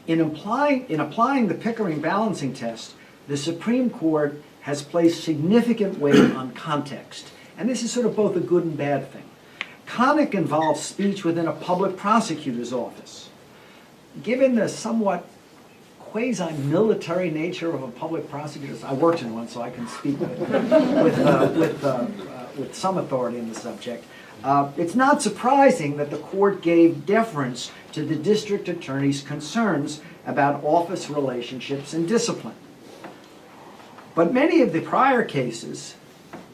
[SPEAKER 4] in applying the Pickering balancing test, the Supreme Court has placed significant weight on context. And this is sort of both a good and bad thing. Connick involves speech within a public prosecutor's office. Given the somewhat quasi-military nature of a public prosecutor's, I worked in one, so I can speak with some authority in the subject. It's not surprising that the court gave deference to the district attorney's concerns about office relationships and discipline. But many of the prior cases,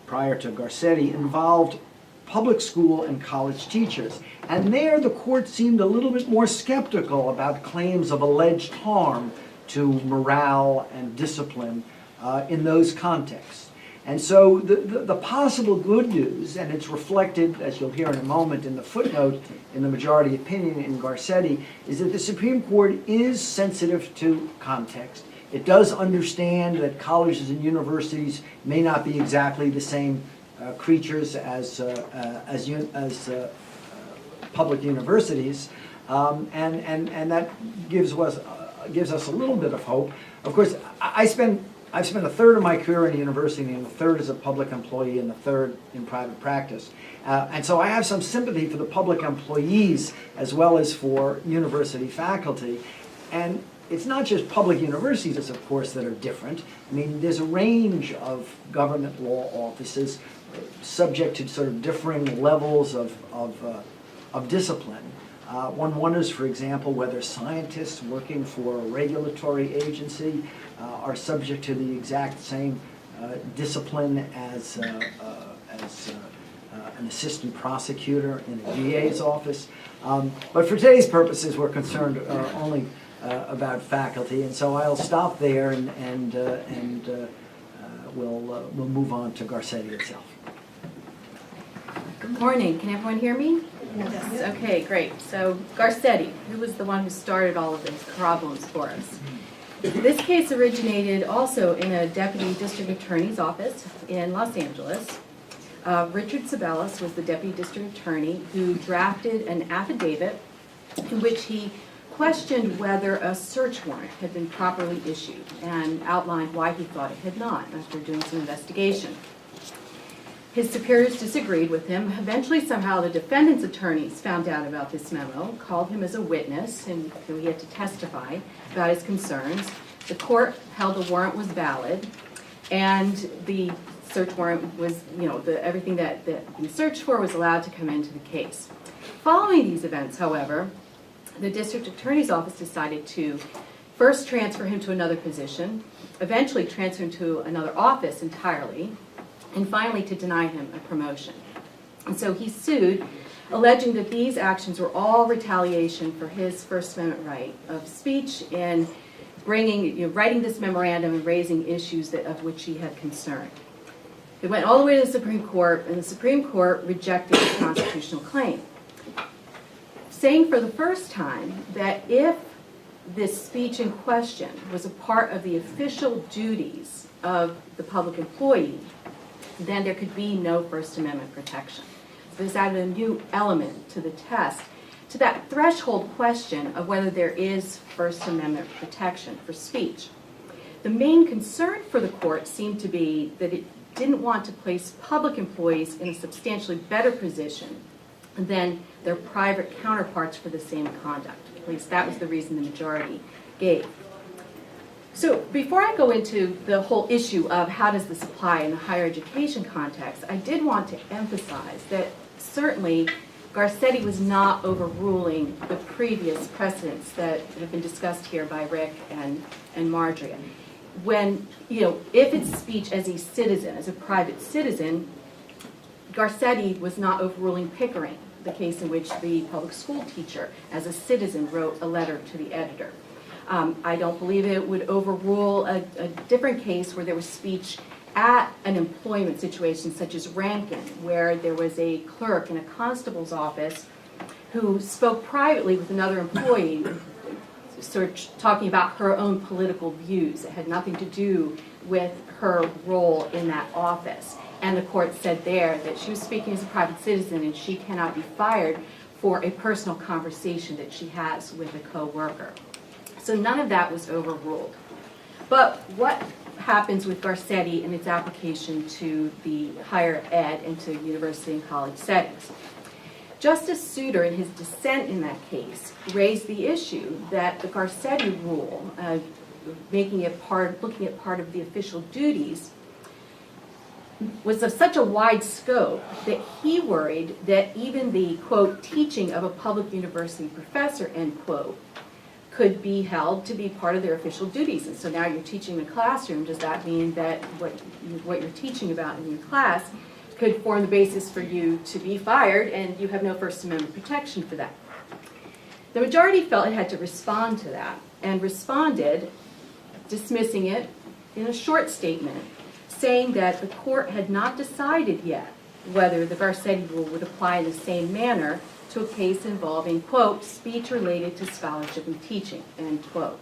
[SPEAKER 4] prior to Garcetti, involved public school and college teachers. And there the court seemed a little bit more skeptical about claims of alleged harm to morale and discipline in those contexts. And so the possible good news, and it's reflected, as you'll hear in a moment, in the footnote in the majority opinion in Garcetti, is that the Supreme Court is sensitive to context. It does understand that colleges and universities may not be exactly the same creatures as public universities, and that gives us a little bit of hope. Of course, I've spent a third of my career in a university, and a third as a public employee, and a third in private practice. And so I have some sympathy for the public employees as well as for university faculty. And it's not just public universities, of course, that are different. I mean, there's a range of government law offices subject to sort of differing levels of discipline. One wonders, for example, whether scientists working for a regulatory agency are subject to the exact same discipline as an assistant prosecutor in a DA's office. But for today's purposes, we're concerned only about faculty, and so I'll stop there and we'll move on to Garcetti itself.
[SPEAKER 5] Good morning. Can everyone hear me? Yes. Okay, great. So Garcetti, who was the one who started all of these problems for us? This case originated also in a deputy district attorney's office in Los Angeles. Richard Sabelis was the deputy district attorney who drafted an affidavit in which he questioned whether a search warrant had been properly issued and outlined why he thought it had not after doing some investigation. His superiors disagreed with him. Eventually, somehow, the defendant's attorneys found out about this memo, called him as a witness, and so he had to testify about his concerns. The court held the warrant was valid, and the search warrant was, everything that he searched for was allowed to come into the case. Following these events, however, the district attorney's office decided to first transfer him to another position, eventually transfer him to another office entirely, and finally to deny him a promotion. And so he sued, alleging that these actions were all retaliation for his First Amendment right of speech in writing this memorandum and raising issues of which he had concern. It went all the way to the Supreme Court, and the Supreme Court rejected the constitutional claim, saying for the first time that if this speech in question was a part of the official duties of the public employee, then there could be no First Amendment protection. So this added a new element to the test, to that threshold question of whether there is First Amendment protection for speech. The main concern for the court seemed to be that it didn't want to place public employees in a substantially better position than their private counterparts for the same conduct. At least that was the reason the majority gave. So before I go into the whole issue of how does this apply in the higher education context, I did want to emphasize that certainly Garcetti was not overruling the previous precedents that have been discussed here by Rick and Marjorie. When, if it's speech as a citizen, as a private citizen, Garcetti was not overruling Pickering, the case in which the public school teacher, as a citizen, wrote a letter to the editor. I don't believe it would overrule a different case where there was speech at an employment situation such as Rankin, where there was a clerk in a constable's office who spoke privately with another employee, sort of talking about her own political views. It had nothing to do with her role in that office. And the court said there that she was speaking as a private citizen and she cannot be fired for a personal conversation that she has with a co-worker. So none of that was overruled. But what happens with Garcetti and its application to the higher ed and to university and college settings? Justice Souter, in his dissent in that case, raised the issue that the Garcetti rule, looking at part of the official duties, was of such a wide scope that he worried that even the, quote, teaching of a public university professor, end quote, could be held to be part of their official duties. And so now you're teaching in the classroom. Does that mean that what you're teaching about in your class could form the basis for you to be fired and you have no First Amendment protection for that? The majority felt it had to respond to that and responded, dismissing it in a short statement, saying that the court had not decided yet whether the Garcetti rule would apply in the same manner to a case involving, quote, speech related to scholarship and teaching, end quote.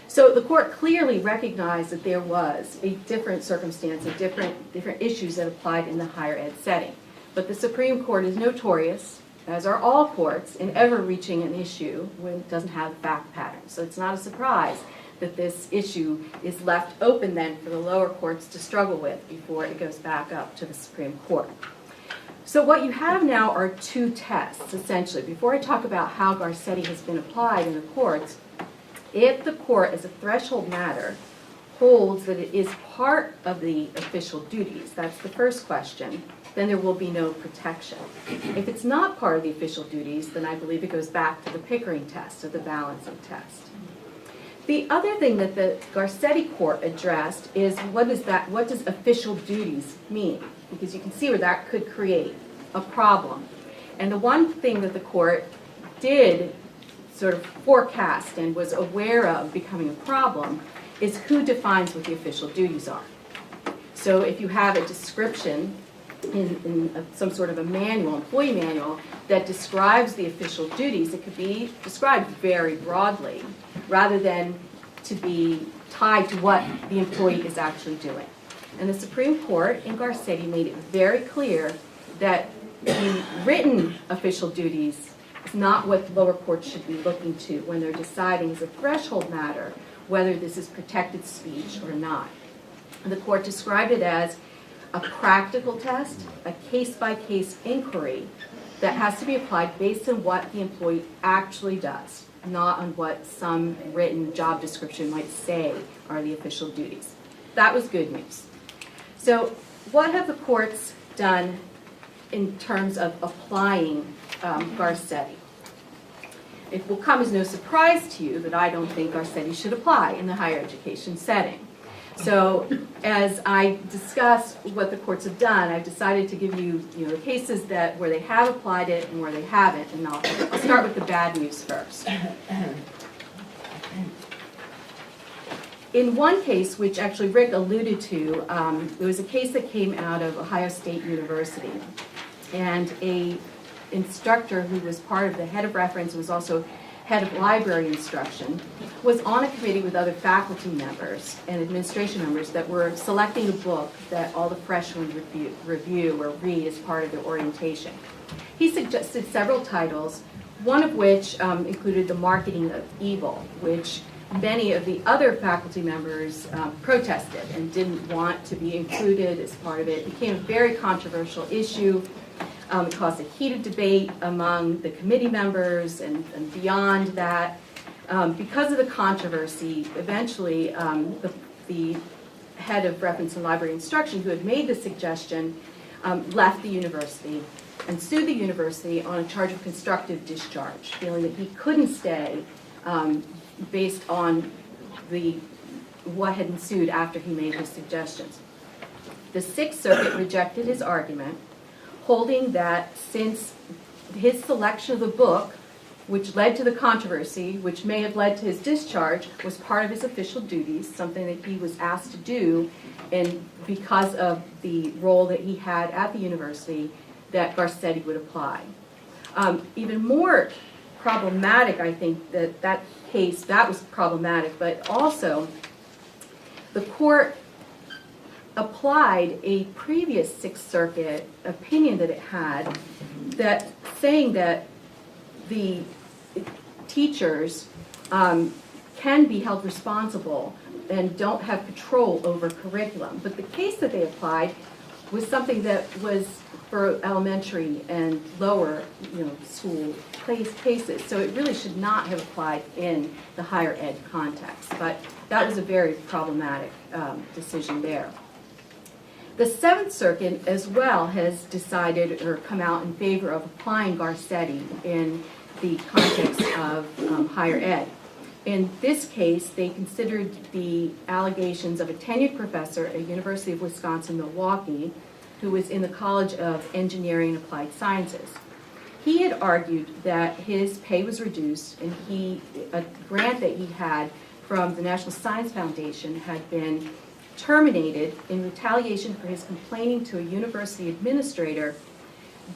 [SPEAKER 5] So the court clearly recognized that there was a different circumstance, different issues that applied in the higher ed setting. But the Supreme Court is notorious, as are all courts, in ever reaching an issue when it doesn't have fact patterns. So it's not a surprise that this issue is left open then for the lower courts to struggle with before it goes back up to the Supreme Court. So what you have now are two tests, essentially. Before I talk about how Garcetti has been applied in the courts, if the court, as a threshold matter, holds that it is part of the official duties, that's the first question, then there will be no protection. If it's not part of the official duties, then I believe it goes back to the Pickering test, or the balancing test. The other thing that the Garcetti court addressed is what does official duties mean? Because you can see where that could create a problem. And the one thing that the court did sort of forecast and was aware of becoming a problem is who defines what the official duties are. So if you have a description in some sort of a manual, employee manual, that describes the official duties, it could be described very broadly rather than to be tied to what the employee is actually doing. And the Supreme Court in Garcetti made it very clear that the written official duties is not what lower courts should be looking to when they're deciding as a threshold matter whether this is protected speech or not. And the court described it as a practical test, a case-by-case inquiry that has to be applied based on what the employee actually does, not on what some written job description might say are the official duties. That was good news. So what have the courts done in terms of applying Garcetti? It will come as no surprise to you that I don't think Garcetti should apply in the higher education setting. So as I discuss what the courts have done, I've decided to give you, the cases where they have applied it and where they haven't, and I'll start with the bad news first. In one case, which actually Rick alluded to, there was a case that came out of Ohio State University, and a instructor who was part of the head of reference, was also head of library instruction, was on a committee with other faculty members and administration members that were selecting a book that all the freshmen would review or read as part of their orientation. He suggested several titles, one of which included The Marketing of Evil, which many of the other faculty members protested and didn't want to be included as part of it. It became a very controversial issue. It caused a heated debate among the committee members and beyond that. Because of the controversy, eventually the head of reference and library instruction, who had made the suggestion, left the university and sued the university on a charge of constructive discharge, feeling that he couldn't stay based on what had ensued after he made his suggestions. The Sixth Circuit rejected his argument, holding that since his selection of the book, which led to the controversy, which may have led to his discharge, was part of his official duties, something that he was asked to do, and because of the role that he had at the university, that Garcetti would apply. Even more problematic, I think, that case, that was problematic, but also the court applied a previous Sixth Circuit opinion that it had, that saying that the teachers can be held responsible and don't have control over curriculum. But the case that they applied was something that was for elementary and lower school cases. So it really should not have applied in the higher ed context. But that was a very problematic decision there. The Seventh Circuit as well has decided or come out in favor of applying Garcetti in the context of higher ed. In this case, they considered the allegations of a tenured professor at University of Wisconsin-Milwaukee who was in the College of Engineering and Applied Sciences. He had argued that his pay was reduced and a grant that he had from the National Science Foundation had been terminated in retaliation for his complaining to a university administrator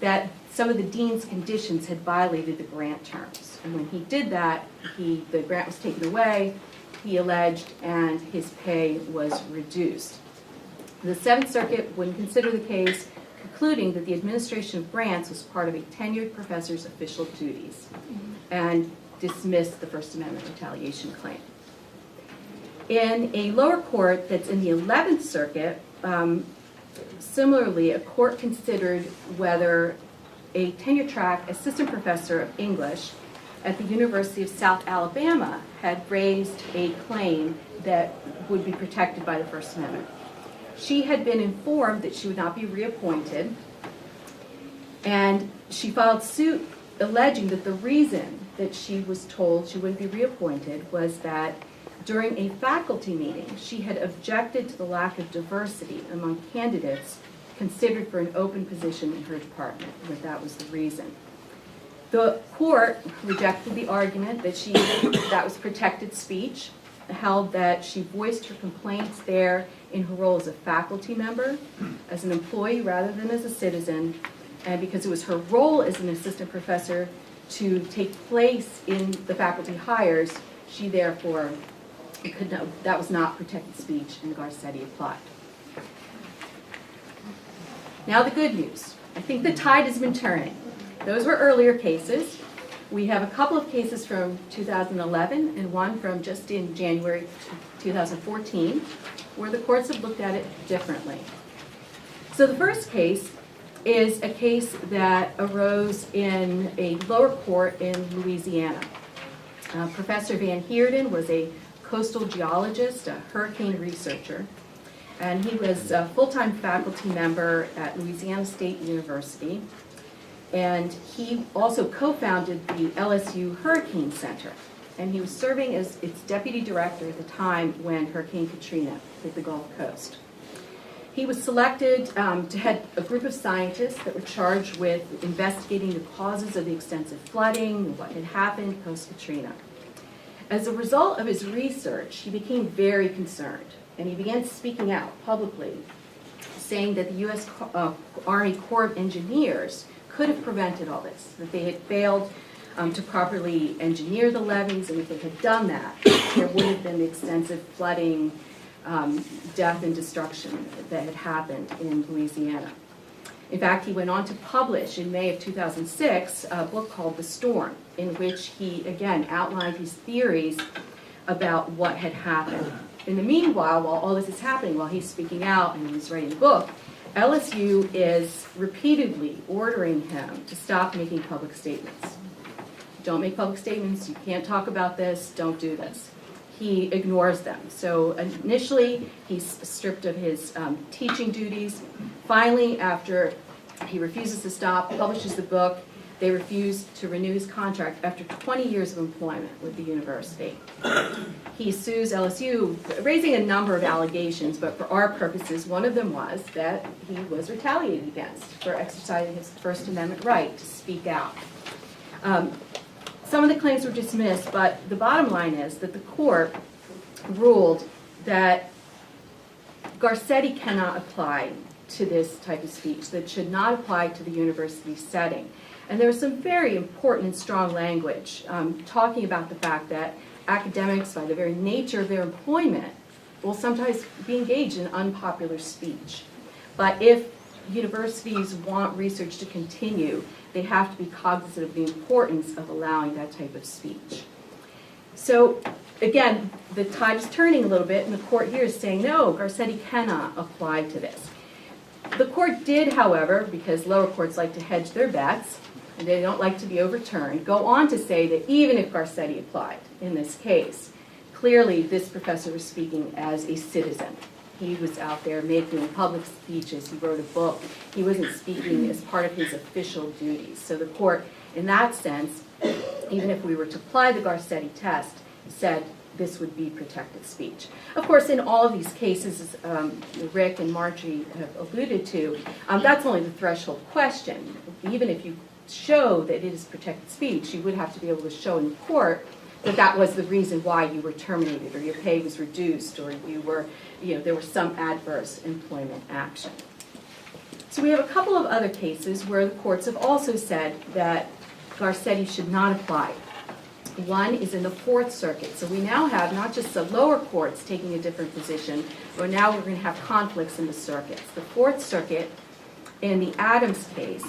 [SPEAKER 5] that some of the dean's conditions had violated the grant terms. And when he did that, the grant was taken away, he alleged, and his pay was reduced. The Seventh Circuit wouldn't consider the case, concluding that the administration of grants was part of a tenured professor's official duties, and dismissed the First Amendment retaliation claim. In a lower court that's in the 11th Circuit, similarly, a court considered whether a tenure-track assistant professor of English at the University of South Alabama had raised a claim that would be protected by the First Amendment. She had been informed that she would not be reappointed, and she filed suit alleging that the reason that she was told she wouldn't be reappointed was that during a faculty meeting, she had objected to the lack of diversity among candidates considered for an open position in her department, and that was the reason. The court rejected the argument that that was protected speech, held that she voiced her complaints there in her role as a faculty member, as an employee rather than as a citizen, and because it was her role as an assistant professor to take place in the faculty hires, she therefore that was not protected speech, and Garcetti applied. Now the good news. I think the tide has been turning. Those were earlier cases. We have a couple of cases from 2011 and one from just in January 2014 where the courts have looked at it differently. So the first case is a case that arose in a lower court in Louisiana. Professor Van Heerden was a coastal geologist, a hurricane researcher, and he was a full-time faculty member at Louisiana State University. And he also co-founded the LSU Hurricane Center. And he was serving as its deputy director at the time when Hurricane Katrina hit the Gulf Coast. He was selected to head a group of scientists that were charged with investigating the causes of the extensive flooding, what had happened post-Katrina. As a result of his research, he became very concerned, and he began speaking out publicly, saying that the U.S. Army Corps of Engineers could have prevented all this, that they had failed to properly engineer the levees, and if they had done that, there would have been the extensive flooding, death and destruction that had happened in Louisiana. In fact, he went on to publish in May of 2006 a book called The Storm, in which he, again, outlined his theories about what had happened. In the meanwhile, while all this is happening, while he's speaking out and he's writing the book, LSU is repeatedly ordering him to stop making public statements. Don't make public statements, you can't talk about this, don't do this. He ignores them. So initially, he's stripped of his teaching duties. Finally, after he refuses to stop, publishes the book, they refuse to renew his contract after 20 years of employment with the university. He sues LSU, raising a number of allegations, but for our purposes, one of them was that he was retaliated against for exercising his First Amendment right to speak out. Some of the claims were dismissed, but the bottom line is that the court ruled that Garcetti cannot apply to this type of speech, that should not apply to the university setting. And there was some very important and strong language talking about the fact that academics, by the very nature of their employment, will sometimes be engaged in unpopular speech. But if universities want research to continue, they have to be cognizant of the importance of allowing that type of speech. So again, the tide is turning a little bit, and the court here is saying, no, Garcetti cannot apply to this. The court did, however, because lower courts like to hedge their bets, and they don't like to be overturned, go on to say that even if Garcetti applied in this case, clearly this professor was speaking as a citizen. He was out there making public speeches. He wrote a book. He wasn't speaking as part of his official duties. So the court, in that sense, even if we were to apply the Garcetti test, said this would be protected speech. Of course, in all of these cases, as Rick and Margie have alluded to, that's only the threshold question. Even if you show that it is protected speech, you would have to be able to show in court that that was the reason why you were terminated, or your pay was reduced, or you were, there was some adverse employment action. So we have a couple of other cases where the courts have also said that Garcetti should not apply. One is in the Fourth Circuit. So we now have not just the lower courts taking a different position, but now we're going to have conflicts in the circuits. The Fourth Circuit, in the Adams case,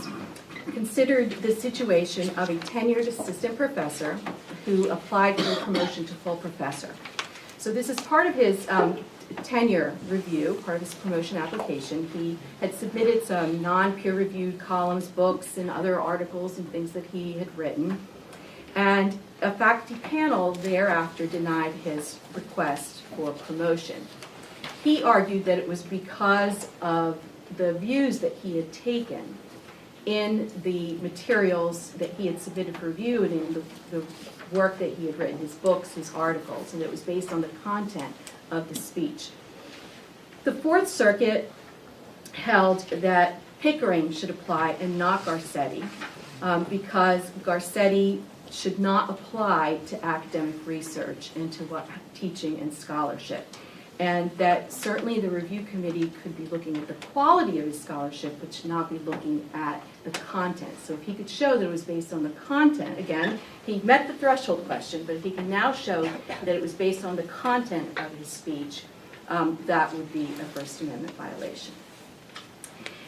[SPEAKER 5] considered the situation of a tenured assistant professor who applied for a promotion to full professor. So this is part of his tenure review, part of his promotion application. He had submitted some non-peer-reviewed columns, books, and other articles and things that he had written. And a faculty panel thereafter denied his request for promotion. He argued that it was because of the views that he had taken in the materials that he had submitted for review and in the work that he had written, his books, his articles, and it was based on the content of the speech. The Fourth Circuit held that Pickering should apply and not Garcetti because Garcetti should not apply to academic research and to teaching and scholarship. And that certainly the review committee could be looking at the quality of his scholarship, but should not be looking at the content. So if he could show that it was based on the content, again, he met the threshold question, but if he can now show that it was based on the content of his speech, that would be a First Amendment violation.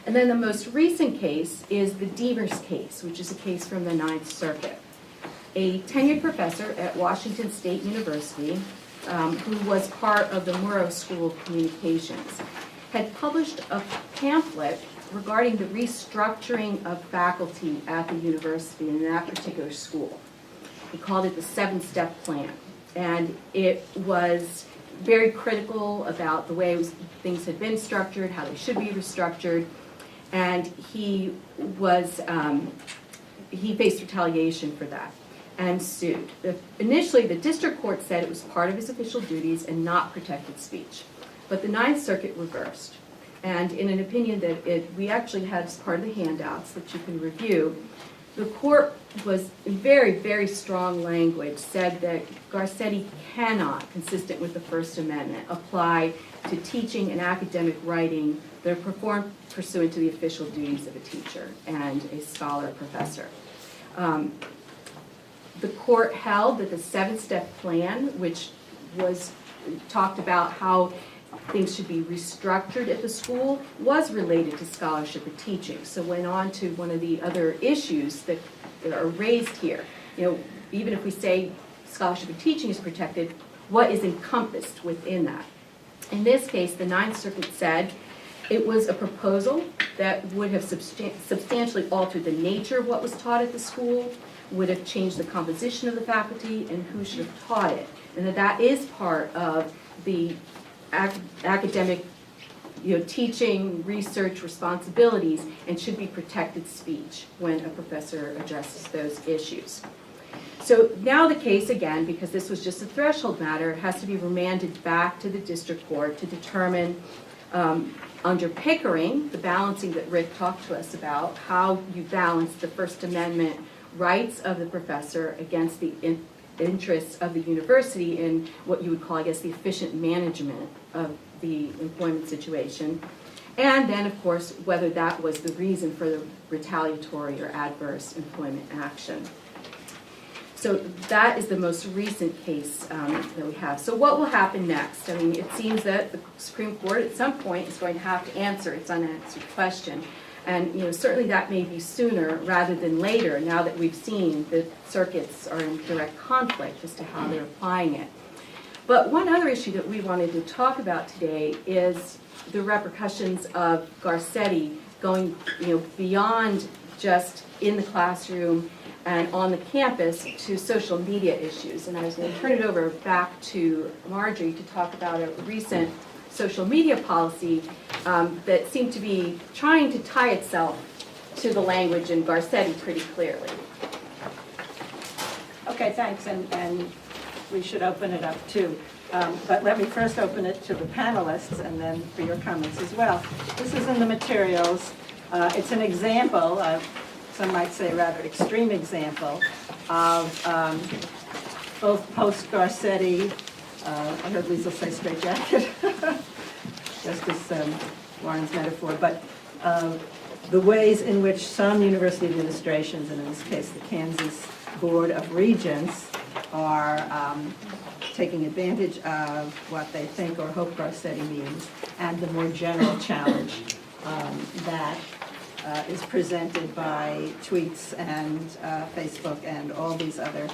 [SPEAKER 5] And then the most recent case is the Devers case, which is a case from the Ninth Circuit. A tenured professor at Washington State University, who was part of the Murrow School of Communications, had published a pamphlet regarding the restructuring of faculty at the university in that particular school. He called it the 7-step plan, and it was very critical about the way things had been structured, how they should be restructured, and he was he faced retaliation for that and sued. Initially, the district court said it was part of his official duties and not protected speech. But the Ninth Circuit reversed. And in an opinion that we actually had as part of the handouts that you can review, the court was, in very, very strong language, said that Garcetti cannot, consistent with the First Amendment, apply to teaching and academic writing that are performed pursuant to the official duties of a teacher and a scholar professor. The court held that the 7-step plan, which was talked about how things should be restructured at the school, was related to scholarship and teaching. So went on to one of the other issues that are raised here. Even if we say scholarship and teaching is protected, what is encompassed within that? In this case, the Ninth Circuit said it was a proposal that would have substantially altered the nature of what was taught at the school, would have changed the composition of the faculty and who should have taught it, and that is part of the academic teaching, research responsibilities, and should be protected speech when a professor addresses those issues. So now the case, again, because this was just a threshold matter, has to be remanded back to the district court to determine, under Pickering, the balancing that Rick talked to us about, how you balance the First Amendment rights of the professor against the interests of the university in what you would call, I guess, the efficient management of the employment situation. And then, of course, whether that was the reason for the retaliatory or adverse employment action. So that is the most recent case that we have. So what will happen next? I mean, it seems that the Supreme Court at some point is going to have to answer its unanswered question. And certainly that may be sooner rather than later, now that we've seen the circuits are in direct conflict as to how they're applying it. But one other issue that we wanted to talk about today is the repercussions of Garcetti going beyond just in the classroom and on the campus to social media issues. And I was going to turn it over back to Marjorie to talk about a recent social media policy that seemed to be trying to tie itself to the language in Garcetti pretty clearly.
[SPEAKER 3] Okay, thanks, and we should open it up too. But let me first open it to the panelists and then for your comments as well. This is in the materials. It's an example, some might say rather extreme example, of both post-Garcetti, I heard Lisa say straitjacket, just as Warren's metaphor, but the ways in which some university administrations, and in this case the Kansas Board of Regents, are taking advantage of what they think or hope Garcetti means, and the more general challenge that is presented by tweets and Facebook and all these other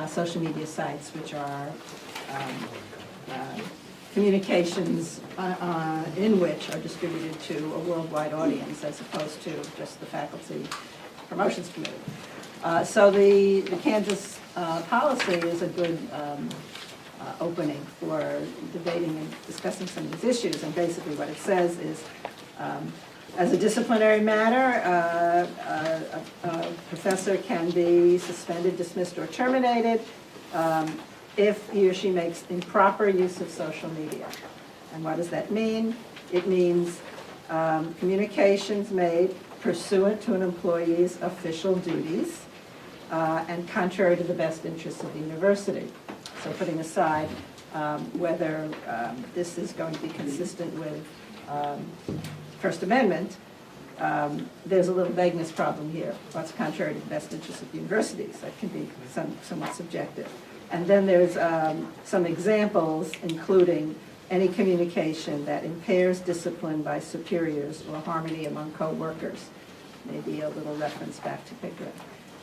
[SPEAKER 3] social media sites, which are communications in which are distributed to a worldwide audience as opposed to just the faculty promotions committee. So the Kansas policy is a good opening for debating and discussing some of these issues. And basically what it says is, as a disciplinary matter, a professor can be suspended, dismissed, or terminated if he or she makes improper use of social media. And what does that mean? It means communications made pursuant to an employee's official duties and contrary to the best interests of the university. So putting aside whether this is going to be consistent with First Amendment, there's a little vagueness problem here. What's contrary to the best interests of the universities? That can be somewhat subjective. And then there's some examples, including any communication that impairs discipline by superiors or harmony among co-workers. Maybe a little reference back to Pickering.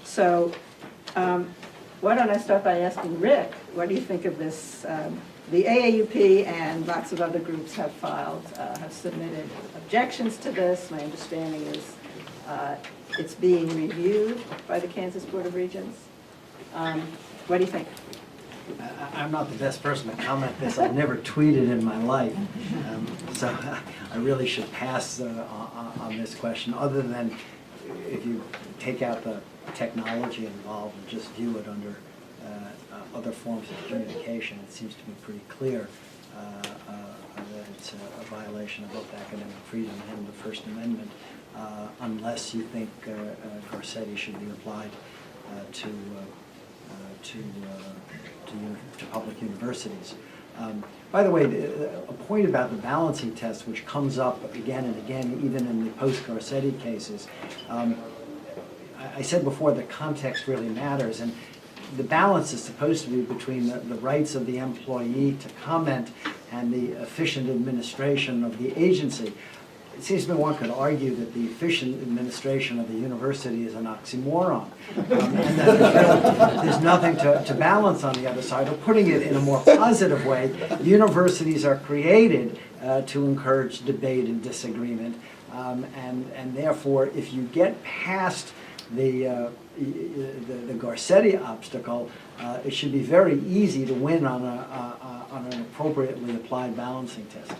[SPEAKER 3] So why don't I start by asking Rick, what do you think of this? The AAUP and lots of other groups have filed, have submitted objections to this. My understanding is it's being reviewed by the Kansas Board of Regents. What do you think?
[SPEAKER 4] I'm not the best person to comment this. I've never tweeted in my life, so I really should pass on this question, other than if you take out the technology involved and just view it under other forms of communication, it seems to be pretty clear that it's a violation of both academic freedom and the First Amendment, unless you think Garcetti should be applied to public universities. By the way, a point about the balancing test, which comes up again and again, even in the post-Garcetti cases, I said before that context really matters, and the balance is supposed to be between the rights of the employee to comment and the efficient administration of the agency. It seems to me one could argue that the efficient administration of the university is an oxymoron, and that there's nothing to balance on the other side. Or putting it in a more positive way, universities are created to encourage debate and disagreement, and therefore, if you get past the Garcetti obstacle, it should be very easy to win on an appropriately applied balancing test.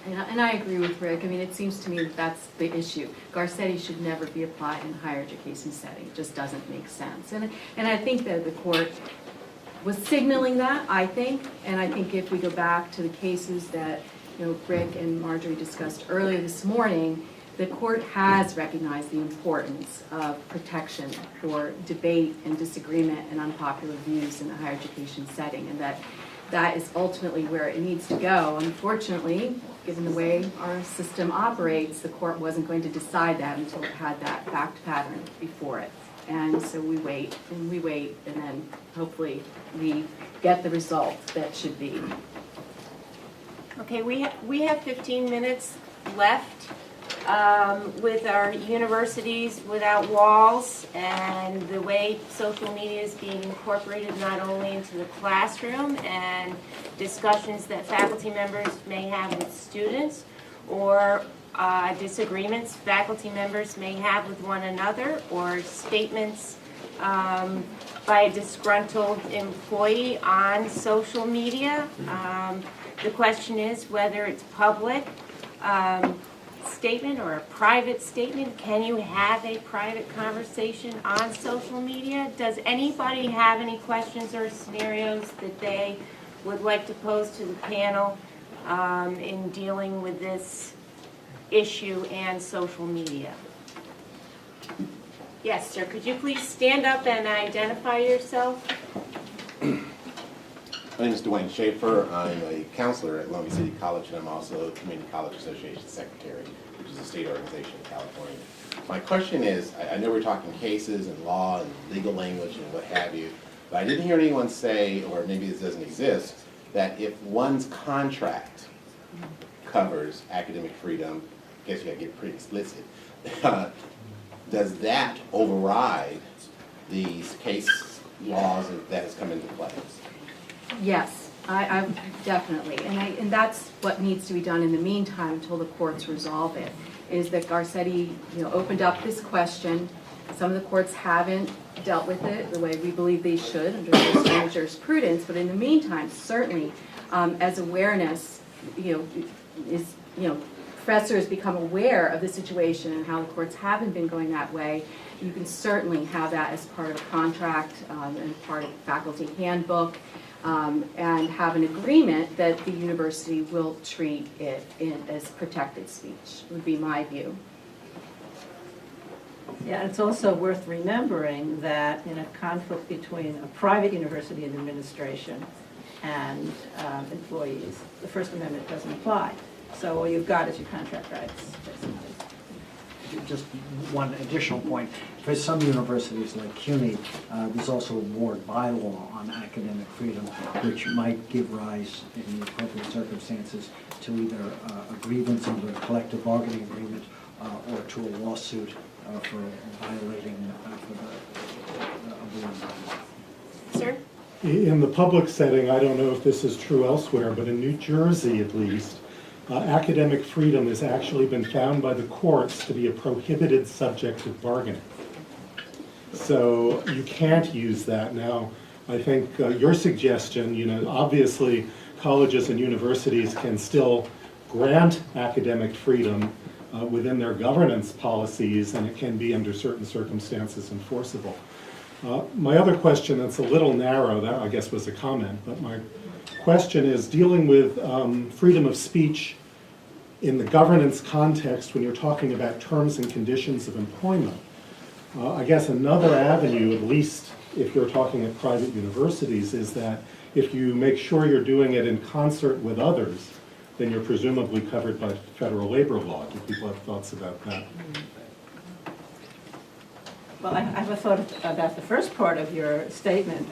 [SPEAKER 5] And I agree with Rick. I mean, it seems to me that that's the issue. Garcetti should never be applied in a higher education setting. It just doesn't make sense. And I think that the court was signaling that, I think. And I think if we go back to the cases that Rick and Marjorie discussed earlier this morning, the court has recognized the importance of protection for debate and disagreement and unpopular views in the higher education setting, and that is ultimately where it needs to go. Unfortunately, given the way our system operates, the court wasn't going to decide that until it had that fact pattern before it. And so we wait, and then hopefully we get the result that should be.
[SPEAKER 2] Okay, we have 15 minutes left with our universities without walls and the way social media is being incorporated not only into the classroom and discussions that faculty members may have with students, or disagreements faculty members may have with one another, or statements by a disgruntled employee on social media. The question is whether it's public statement or a private statement. Can you have a private conversation on social media? Does anybody have any questions or scenarios that they would like to pose to the panel in dealing with this issue and social media? Yes, sir. Could you please stand up and identify yourself?
[SPEAKER 6] My name is Dwayne Schaefer. I'm a counselor at Long Beach City College, and I'm also the Community College Association Secretary, which is a state organization in California. My question is, I know we're talking cases and law and legal language and what have you, but I didn't hear anyone say, or maybe this doesn't exist, that if one's contract covers academic freedom, I guess you gotta get pretty explicit, does that override these case laws that has come into play?
[SPEAKER 5] Yes, I definitely, and that's what needs to be done in the meantime until the courts resolve it. Is that Garcetti, opened up this question. Some of the courts haven't dealt with it the way we believe they should under the jurisprudence. But in the meantime, certainly, as awareness, professors become aware of the situation and how the courts haven't been going that way. You can certainly have that as part of a contract and part of the faculty handbook. And have an agreement that the university will treat it as protected speech, would be my view.
[SPEAKER 3] Yeah, it's also worth remembering that in a conflict between a private university and administration and employees, the First Amendment doesn't apply. So all you've got is your contract rights, basically.
[SPEAKER 4] Just one additional point. For some universities like CUNY, there's also a board bylaw on academic freedom, which might give rise, in the appropriate circumstances, to either a grievance under a collective bargaining agreement or to a lawsuit for violating a board bylaw.
[SPEAKER 2] Sir?
[SPEAKER 7] In the public setting, I don't know if this is true elsewhere, but in New Jersey at least, academic freedom has actually been found by the courts to be a prohibited subject of bargaining. So you can't use that. Now, I think your suggestion, obviously colleges and universities can still grant academic freedom within their governance policies, and it can be under certain circumstances enforceable. My other question that's a little narrow, that I guess was a comment, but my question is dealing with freedom of speech in the governance context when you're talking about terms and conditions of employment. I guess another avenue, at least if you're talking at private universities, is that if you make sure you're doing it in concert with others, then you're presumably covered by federal labor law. Do people have thoughts about that?
[SPEAKER 3] Well, I have a thought about the first part of your statement,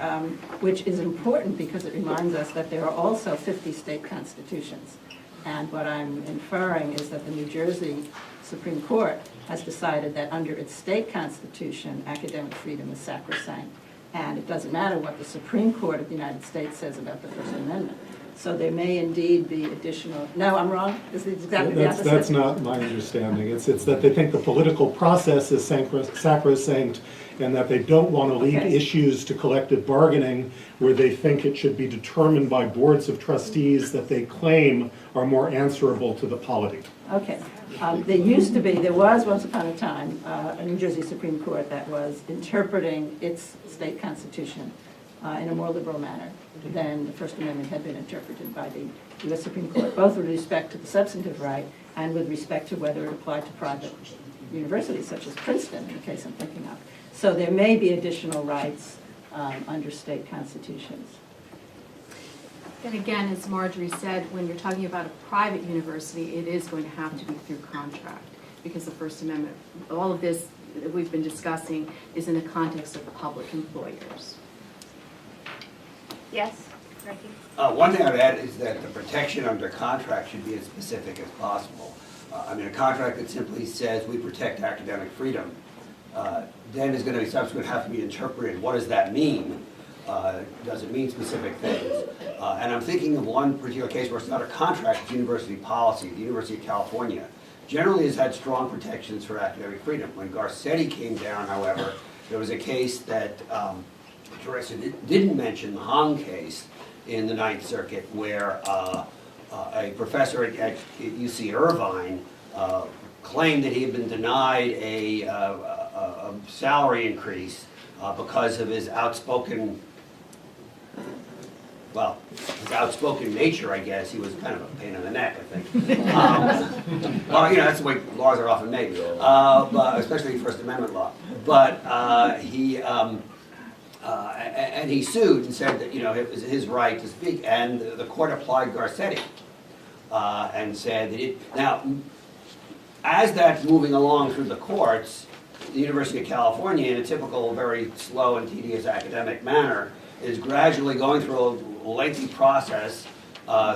[SPEAKER 3] which is important because it reminds us that there are also 50 state constitutions. And what I'm inferring is that the New Jersey Supreme Court has decided that under its state constitution, academic freedom is sacrosanct. And it doesn't matter what the Supreme Court of the United States says about the First Amendment. So there may indeed be additional, no, I'm wrong? Is it exactly the opposite?
[SPEAKER 7] That's not my understanding. It's that they think the political process is sacrosanct and that they don't want to leave issues to collective bargaining where they think it should be determined by boards of trustees that they claim are more answerable to the polity.
[SPEAKER 3] Okay. There was once upon a time, a New Jersey Supreme Court that was interpreting its state constitution in a more liberal manner than the First Amendment had been interpreted by the U.S. Supreme Court, both with respect to the substantive right and with respect to whether it applied to private universities such as Princeton, in the case I'm thinking of. So there may be additional rights under state constitutions.
[SPEAKER 5] And again, as Marjorie said, when you're talking about a private university, it is going to have to be through contract because the First Amendment, all of this that we've been discussing is in the context of public employers.
[SPEAKER 2] Yes, Ricky?
[SPEAKER 8] One thing I would add is that the protection under contract should be as specific as possible. I mean, a contract that simply says we protect academic freedom, then is going to be subsequently have to be interpreted. What does that mean? Does it mean specific things? And I'm thinking of one particular case where it's not a contract, it's university policy. The University of California generally has had strong protections for academic freedom. When Garcetti came down, however, there was a case that Teresa didn't mention, the Hong case in the Ninth Circuit, where a professor at UC Irvine claimed that he had been denied a salary increase because of his outspoken nature, I guess. He was kind of a pain in the neck, I think. Well, that's the way laws are often made, but especially First Amendment law. But and he sued and said that it was his right to speak, and the court applied Garcetti and said that now, as that's moving along through the courts, the University of California, in a typical, very slow and tedious academic manner, is gradually going through a lengthy process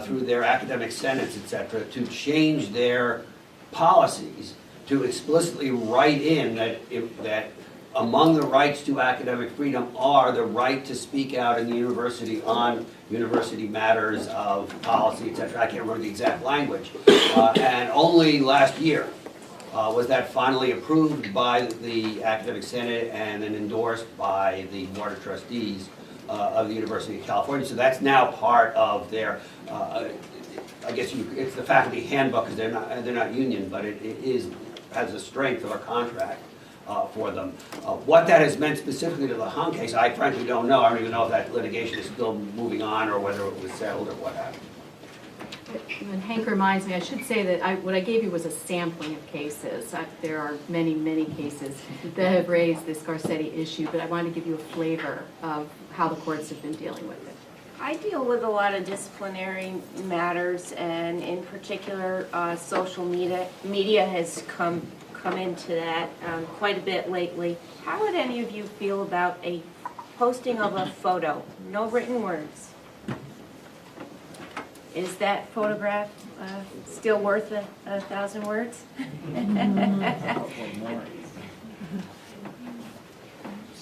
[SPEAKER 8] through their academic senates, et cetera, to change their policies to explicitly write in that among the rights to academic freedom are the right to speak out in the university on university matters of policy, et cetera. I can't remember the exact language. And only last year was that finally approved by the Academic Senate and then endorsed by the Board of Trustees of the University of California. So that's now part of their, I guess it's the faculty handbook because they're not union, but it has the strength of a contract for them. What that has meant specifically to the Hung case, I frankly don't know. I don't even know if that litigation is still moving on or whether it was settled or what happened.
[SPEAKER 5] And Hank reminds me, I should say that what I gave you was a sampling of cases. There are many, many cases that have raised this Garcetti issue, but I wanted to give you a flavor of how the courts have been dealing with it.
[SPEAKER 2] I deal with a lot of disciplinary matters, and in particular, social media has come into that quite a bit lately. How would any of you feel about a posting of a photo, no written words? Is that photograph still worth a 1,000 words?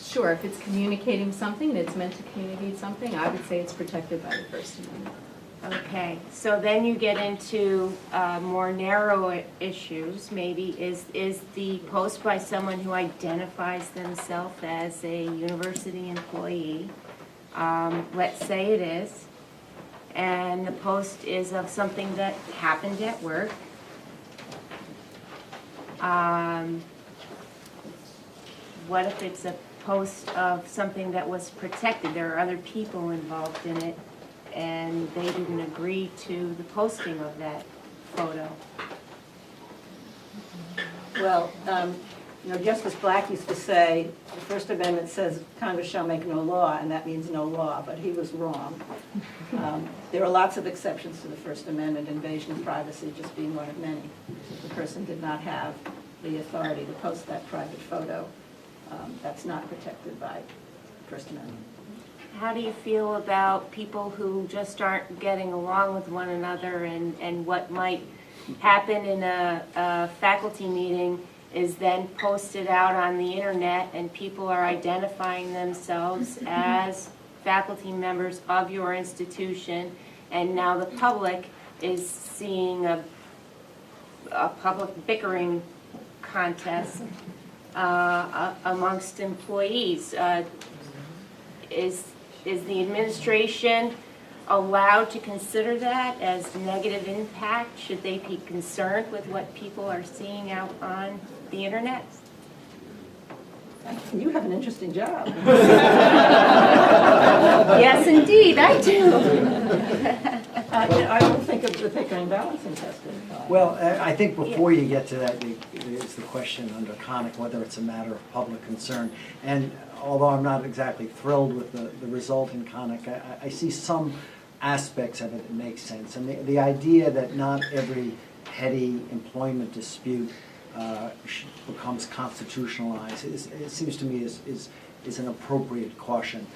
[SPEAKER 5] Sure, if it's communicating something, it's meant to communicate something, I would say it's protected by the First Amendment.
[SPEAKER 2] Okay, so then you get into more narrow issues. Maybe is the post by someone who identifies themselves as a university employee, let's say it is, and the post is of something that happened at work. What if it's a post of something that was protected? There are other people involved in it, and they didn't agree to the posting of that photo.
[SPEAKER 3] Well, Justice Black used to say, the First Amendment says Congress shall make no law, and that means no law, but he was wrong. There are lots of exceptions to the First Amendment, invasion of privacy just being one of many. The person did not have the authority to post that private photo. That's not protected by First Amendment.
[SPEAKER 2] How do you feel about people who just aren't getting along with one another, and what might happen in a faculty meeting is then posted out on the internet, and people are identifying themselves as faculty members of your institution, and now the public is seeing a public bickering contest amongst employees? Is the administration allowed to consider that as negative impact? Should they be concerned with what people are seeing out on the internet?
[SPEAKER 3] You have an interesting job.
[SPEAKER 2] Yes, indeed, I do.
[SPEAKER 3] I don't think of the Pickering balancing test.
[SPEAKER 4] Well, I think before you get to that, is the question under Connick whether it's a matter of public concern. And although I'm not exactly thrilled with the result in Connick, I see some aspects of it that make sense. And the idea that not every petty employment dispute becomes constitutionalized, it seems to me is an appropriate caution.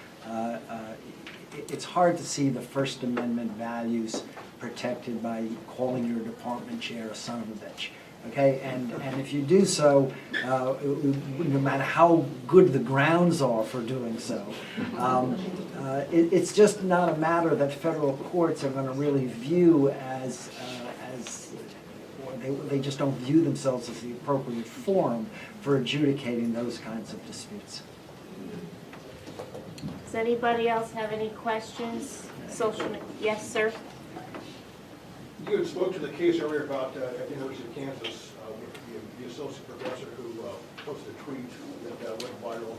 [SPEAKER 4] It's hard to see the First Amendment values protected by calling your department chair a son of a bitch. Okay, and if you do so, no matter how good the grounds are for doing so, it's just not a matter that federal courts are going to really view as they just don't view themselves as the appropriate forum for adjudicating those kinds of disputes.
[SPEAKER 2] Does anybody else have any questions? Yes, sir.
[SPEAKER 9] You had spoke to the case earlier about at the University of Kansas, the associate professor who posted a tweet that went viral,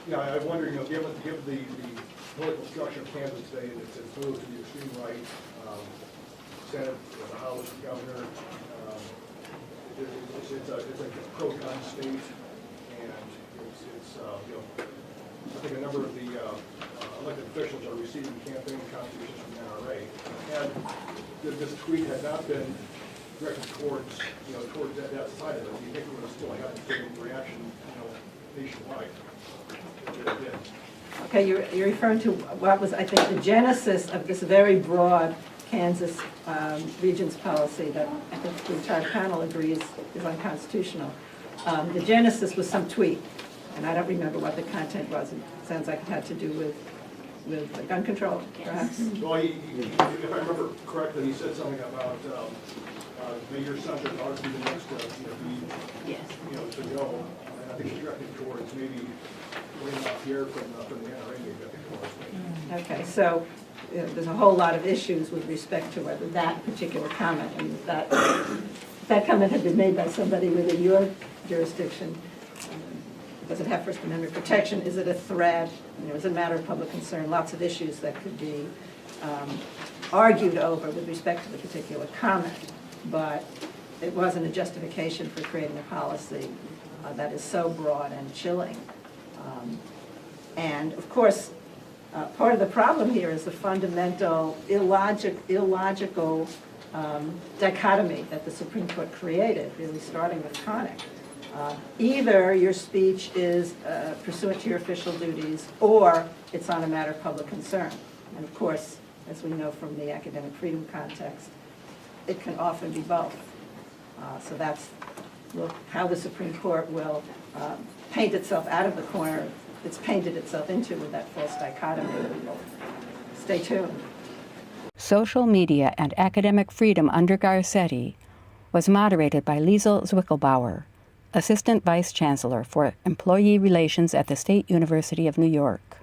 [SPEAKER 9] and I'm wondering, given the political structure of Kansas today, it's moved to the extreme right, Senate, the House, the governor, it's a pro-gun state, and it's I think a number of the elected officials are receiving campaign contributions from the NRA. And this tweet had not been directed towards that side of it. Do you think it would have still had the same reaction, nationwide? It did.
[SPEAKER 3] Okay, you're referring to what was, I think, the genesis of this very broad Kansas Regents policy that I think the entire panel agrees is unconstitutional. The genesis was some tweet, and I don't remember what the content was. It sounds like it had to do with gun control, perhaps.
[SPEAKER 9] Well, if I remember correctly, he said something about may your son or daughter be the next
[SPEAKER 2] Yes.
[SPEAKER 9] to go. And I think it's directed towards maybe William LaPierre from the NRA, maybe I think it was.
[SPEAKER 3] Okay, so there's a whole lot of issues with respect to whether that particular comment, and that comment had been made by somebody within your jurisdiction. Does it have First Amendment protection? Is it a threat? Is it a matter of public concern? Lots of issues that could be argued over with respect to the particular comment, but it wasn't a justification for creating a policy that is so broad and chilling. And of course, part of the problem here is the fundamental illogical dichotomy that the Supreme Court created, really starting with Connick. Either your speech is pursuant to your official duties, or it's on a matter of public concern. And of course, as we know from the academic freedom context, it can often be both. So that's how the Supreme Court will paint itself out of the corner it's painted itself into with that false dichotomy. Stay tuned.
[SPEAKER 1] Social Media and Academic Freedom under Garcetti was moderated by Liesl Zwickelbauer, Assistant Vice Chancellor for Employee Relations at the State University of New York,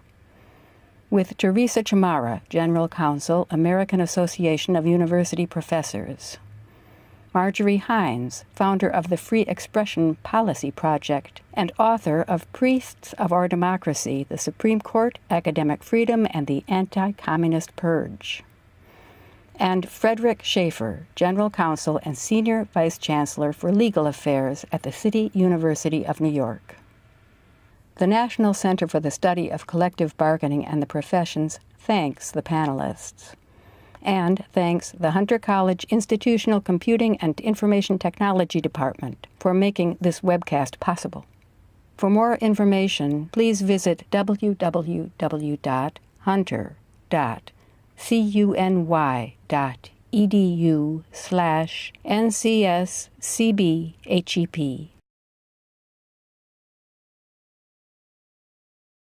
[SPEAKER 1] with Teresa Chamara, General Counsel, American Association of University Professors, Marjorie Hines, founder of the Free Expression Policy Project and author of Priests of Our Democracy, the Supreme Court, Academic Freedom, and the Anti-Communist Purge. And Frederick Schaefer, General Counsel and Senior Vice Chancellor for Legal Affairs at the City University of New York. The National Center for the Study of Collective Bargaining and the Professions thanks the panelists, and thanks the Hunter College Institutional Computing and Information Technology Department for making this webcast possible. For more information, please visit www.hunter.cuny.edu/NCSCBHEP.